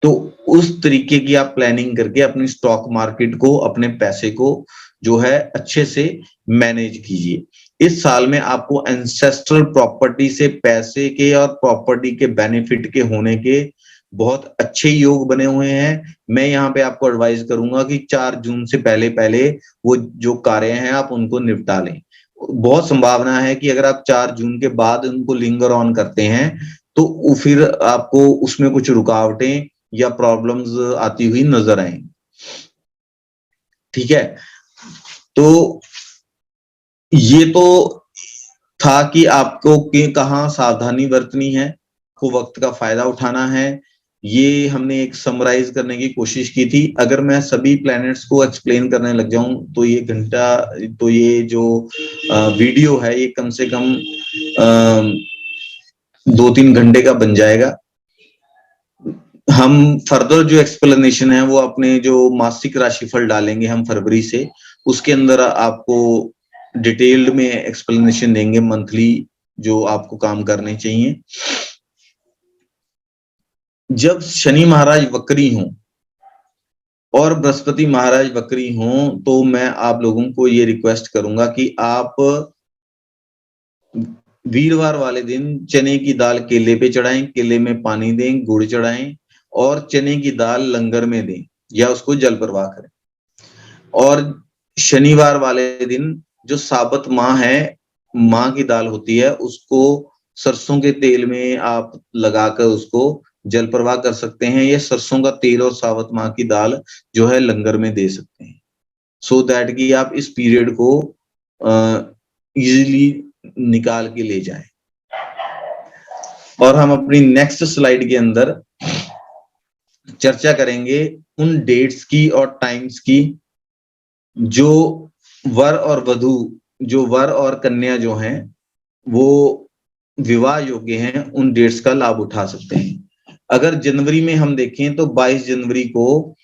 तो उस तरीके की आप प्लानिंग करके अपनी स्टॉक मार्केट को, अपने पैसे को जो है अच्छे से मैनेज कीजिए। इस साल में आपको एंसेस्ट्रल प्रॉपर्टी से पैसे के और प्रॉपर्टी के बेनिफिट के होने के बहुत अच्छे योग बने हुए हैं। मैं यहाँ पे आपको एडवाइस करूंगा कि 4 जून से पहले पहले वो जो कार्य हैं आप उनको निपटा लें। बहुत संभावना है कि अगर आप 4 जून के बाद उनको लिंगर ऑन करते हैं तो फिर आपको उसमें कुछ रुकावटें या प्रॉब्लम्स आती हुई नजर आएंगी। ठीक है, तो ये तो था कि आपको कहाँ सावधानी बरतनी है, को वक्त का फायदा उठाना है, ये हमने एक समराइज करने की कोशिश की थी। अगर मैं सभी प्लैनेट्स को एक्सप्लेन करने लग जाऊं तो ये घंटा, तो ये जो वीडियो है ये कम से कम 2-3 घंटे का बन जाएगा। हम फर्दर जो एक्सप्लेनेशन है वो अपने जो मासिक राशिफल डालेंगे हम फरवरी से, उसके अंदर आपको डिटेल्ड में एक्सप्लेनेशन देंगे मंथली जो आपको काम करने चाहिए। जब शनि महाराज वक्री हों और बृहस्पति महाराज वक्री हों तो मैं आप लोगों को ये रिक्वेस्ट करूंगा कि आप वीरवार वाले दिन चने की दाल केले पे चढ़ाएं, केले में पानी दें, गुड़ चढ़ाएं और चने की दाल लंगर में दें या उसको जल प्रवाह करें। और शनिवार वाले दिन जो साबत माह है, माह की दाल होती है, उसको सरसों के तेल में आप लगाकर उसको जल प्रवाह कर सकते हैं। ये सरसों का तेल और साबत माह की दाल जो है लंगर में दे सकते हैं, सो दैट कि आप इस पीरियड को इजीली निकाल के ले जाएं। और हम अपनी नेक्स्ट स्लाइड के अंदर चर्चा करेंगे उन डेट्स की और टाइम्स की जो वर और वधु, जो वर और कन्या जो हैं वो विवाह योग्य हैं, उन डेट्स का लाभ उठा सकते हैं। अगर जनवरी में हम देखें तो 22 जनवरी को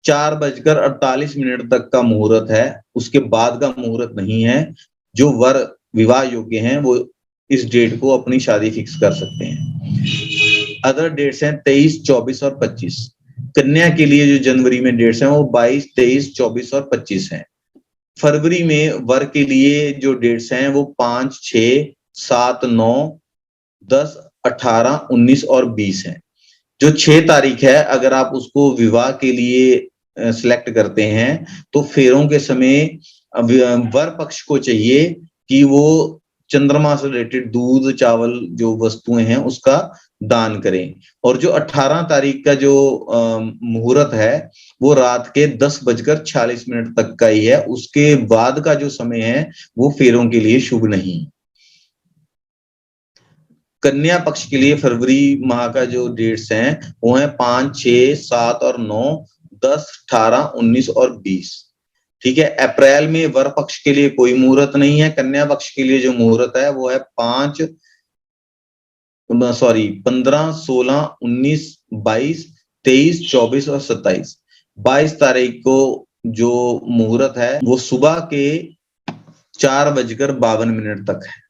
4:48 तक का मुहूर्त है, उसके बाद का मुहूर्त नहीं है। जो वर विवाह योग्य हैं वो इस डेट को अपनी शादी फिक्स कर सकते हैं। अदर डेट्स हैं 23, 24 और 25। कन्या के लिए जो जनवरी में डेट्स हैं वो 22, 23, 24 और 25 हैं। फरवरी में वर के लिए जो डेट्स हैं वो 5, 6, 7, 9, 10, 18, 19 और 20 हैं। जो 6 तारीख है अगर आप उसको विवाह के लिए सिलेक्ट करते हैं तो फेरों के समय वर पक्ष को चाहिए कि वो चंद्रमा से रिलेटेड दूध, चावल जो वस्तुएं हैं उसका दान करें। और जो 18 तारीख का जो मुहूर्त है वो रात के 10:46 तक का ही है, उसके बाद का जो समय है वो फेरों के लिए शुभ नहीं। कन्या पक्ष के लिए फरवरी माह का जो डेट्स हैं वो है 5, 6, 7 और 9, 10, 18, 19 और 20। ठीक है। अप्रैल में वर पक्ष के लिए कोई मुहूर्त नहीं है। कन्या पक्ष के लिए जो मुहूर्त है वो है 15, 16, 19, 22, 23, 24 और 27। 22 तारीख को जो मुहूर्त है वो सुबह के 4:52 तक है।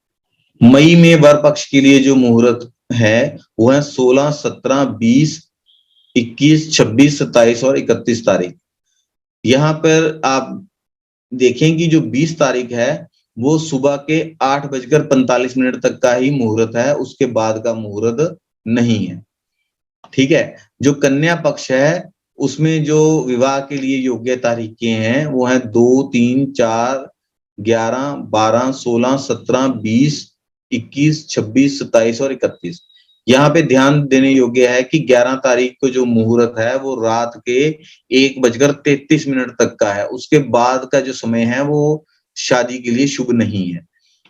मई में वर पक्ष के लिए जो मुहूर्त है वो है 16, 17, 20, 21, 26, 27 और 31 तारीख। यहाँ पर आप देखें कि जो 20 तारीख है वो सुबह के 8:45 तक का ही मुहूर्त है, उसके बाद का मुहूर्त नहीं है। ठीक है। जो कन्या पक्ष है उसमें जो विवाह के लिए योग्य तारीखें हैं वो है 2, 3, 4, 11, 12, 16, 17, 20, 21, 26, 27 और 31। यहाँ पे ध्यान देने योग्य है कि 11 तारीख को जो मुहूर्त है वो रात के 1:33 तक का है, उसके बाद का जो समय है वो शादी के लिए शुभ नहीं है।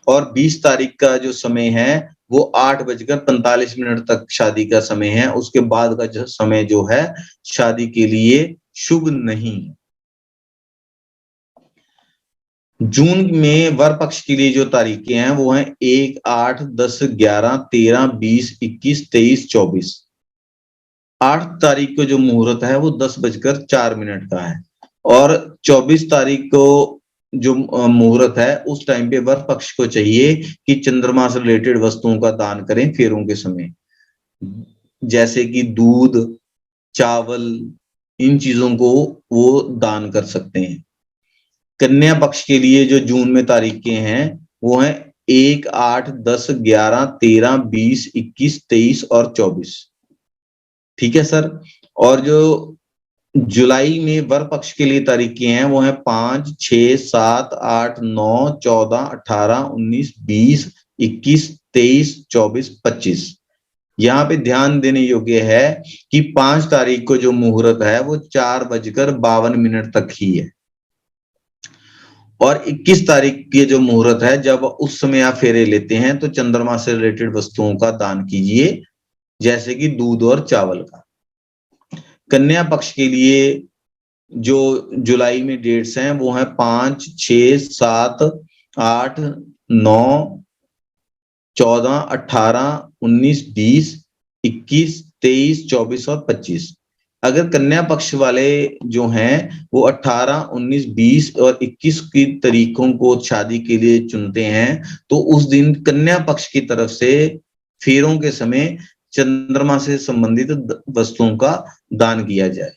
और 20 तारीख का जो समय है वो 8:45 तक शादी का समय है, उसके बाद का जो समय जो है शादी के लिए शुभ नहीं। जून में वर पक्ष के लिए जो तारीखें हैं वो हैं 1, 8, 10, 11, 13, 20, 21, 23, 24। 8 तारीख को जो मुहूर्त है वो 10:04 का है। और 24 तारीख को जो मुहूर्त है उस टाइम पे वर पक्ष को चाहिए कि चंद्रमा से रिलेटेड वस्तुओं का दान करें फेरों के समय, जैसे कि दूध, चावल, इन चीजों को वो दान कर सकते हैं। कन्या पक्ष के लिए जो जून में तारीखें हैं वो हैं 1, 8, 10, 11, 13, 20, 21, 23 और 24। ठीक है सर। और जो जुलाई में वर पक्ष के लिए तारीखें हैं वो है 5, 6, 7, 8, 9, 14, 18, 19, 20, 21, 23, 24, 25। यहाँ पे ध्यान देने योग्य है कि 5 तारीख को जो मुहूर्त है वो 4:52 तक ही है। और 21 तारीख के जो मुहूर्त है जब उस समय आप फेरे लेते हैं तो चंद्रमा से रिलेटेड वस्तुओं का दान कीजिए, जैसे कि दूध और चावल का। कन्या पक्ष के लिए जो जुलाई में डेट्स हैं वो है 5, 6, 7, 8, 9, 14, 18, 19, 20, 21, 23, 24 और 25। अगर कन्या पक्ष वाले जो हैं वो 18, 19, 20 और 21 की तारीखों को शादी के लिए चुनते हैं, तो उस दिन कन्या पक्ष की तरफ से फेरों के समय चंद्रमा से संबंधित वस्तुओं का दान किया जाए।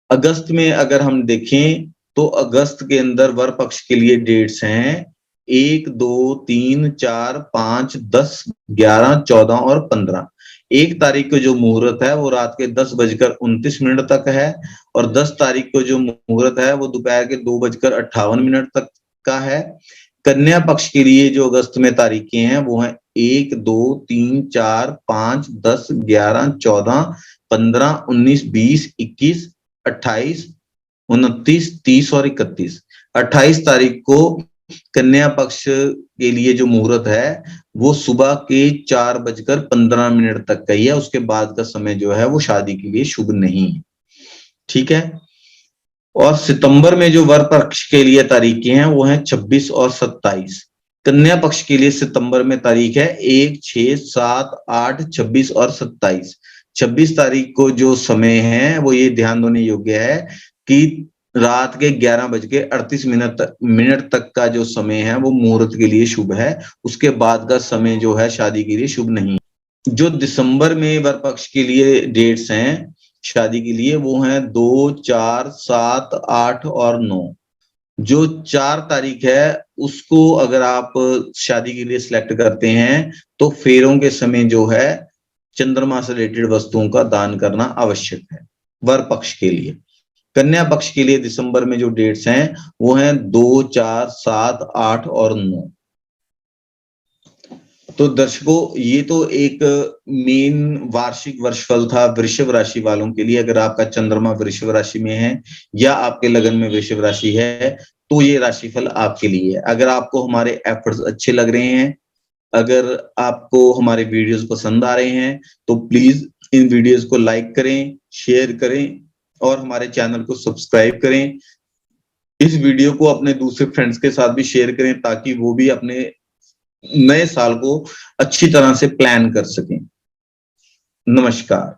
अगस्त में अगर हम देखें तो अगस्त के अंदर वर पक्ष के लिए डेट्स हैं 1, 2, 3, 4, 5, 10, 11, 14 और 15। 1 तारीख को जो मुहूर्त है वो रात के 10:29 तक है, और 10 तारीख को जो मुहूर्त है वो दोपहर के 2:58 तक का है। कन्या पक्ष के लिए जो अगस्त में तारीखें हैं वो हैं 1, 2, 3, 4, 5, 10, 11, 14, 15, 19, 20, 21, 28, 29, 30 और 31। 28 तारीख को कन्या पक्ष के लिए जो मुहूर्त है वो सुबह के 4:15 तक का ही है, उसके बाद का समय जो है वो शादी के लिए शुभ नहीं है। ठीक है। और सितंबर में जो वर पक्ष के लिए तारीखें हैं वो हैं 26 और 27। कन्या पक्ष के लिए सितंबर में तारीख है 1, 6, 7, 8, 26 और 27। 26 तारीख को जो समय है वो ये ध्यान देने योग्य है कि रात के 11:38 तक का जो समय है वो मुहूर्त के लिए शुभ है, उसके बाद का समय जो है शादी के लिए शुभ नहीं। जो दिसंबर में वर पक्ष के लिए डेट्स हैं शादी के लिए वो हैं 2, 4, 7, 8 और 9। जो 4 तारीख है उसको अगर आप शादी के लिए सिलेक्ट करते हैं तो फेरों के समय जो है चंद्रमा से रिलेटेड वस्तुओं का दान करना आवश्यक है वर पक्ष के लिए। कन्या पक्ष के लिए दिसंबर में जो डेट्स हैं वो हैं 2, 4, 7, 8 और 9। तो दर्शकों ये तो एक मेन वार्षिक वर्षफल था वृषभ राशि वालों के लिए। अगर आपका चंद्रमा वृषभ राशि में है या आपके लगन में वृषभ राशि है तो ये राशिफल आपके लिए है। अगर आपको हमारे एफर्ट्स अच्छे लग रहे हैं, अगर आपको हमारे वीडियोस पसंद आ रहे हैं तो प्लीज इन वीडियोस को लाइक करें, शेयर करें और हमारे चैनल को सब्सक्राइब करें। इस वीडियो को अपने दूसरे फ्रेंड्स के साथ भी शेयर करें ताकि वो भी अपने नए साल को अच्छी तरह से प्लान कर सकें। नमस्कार।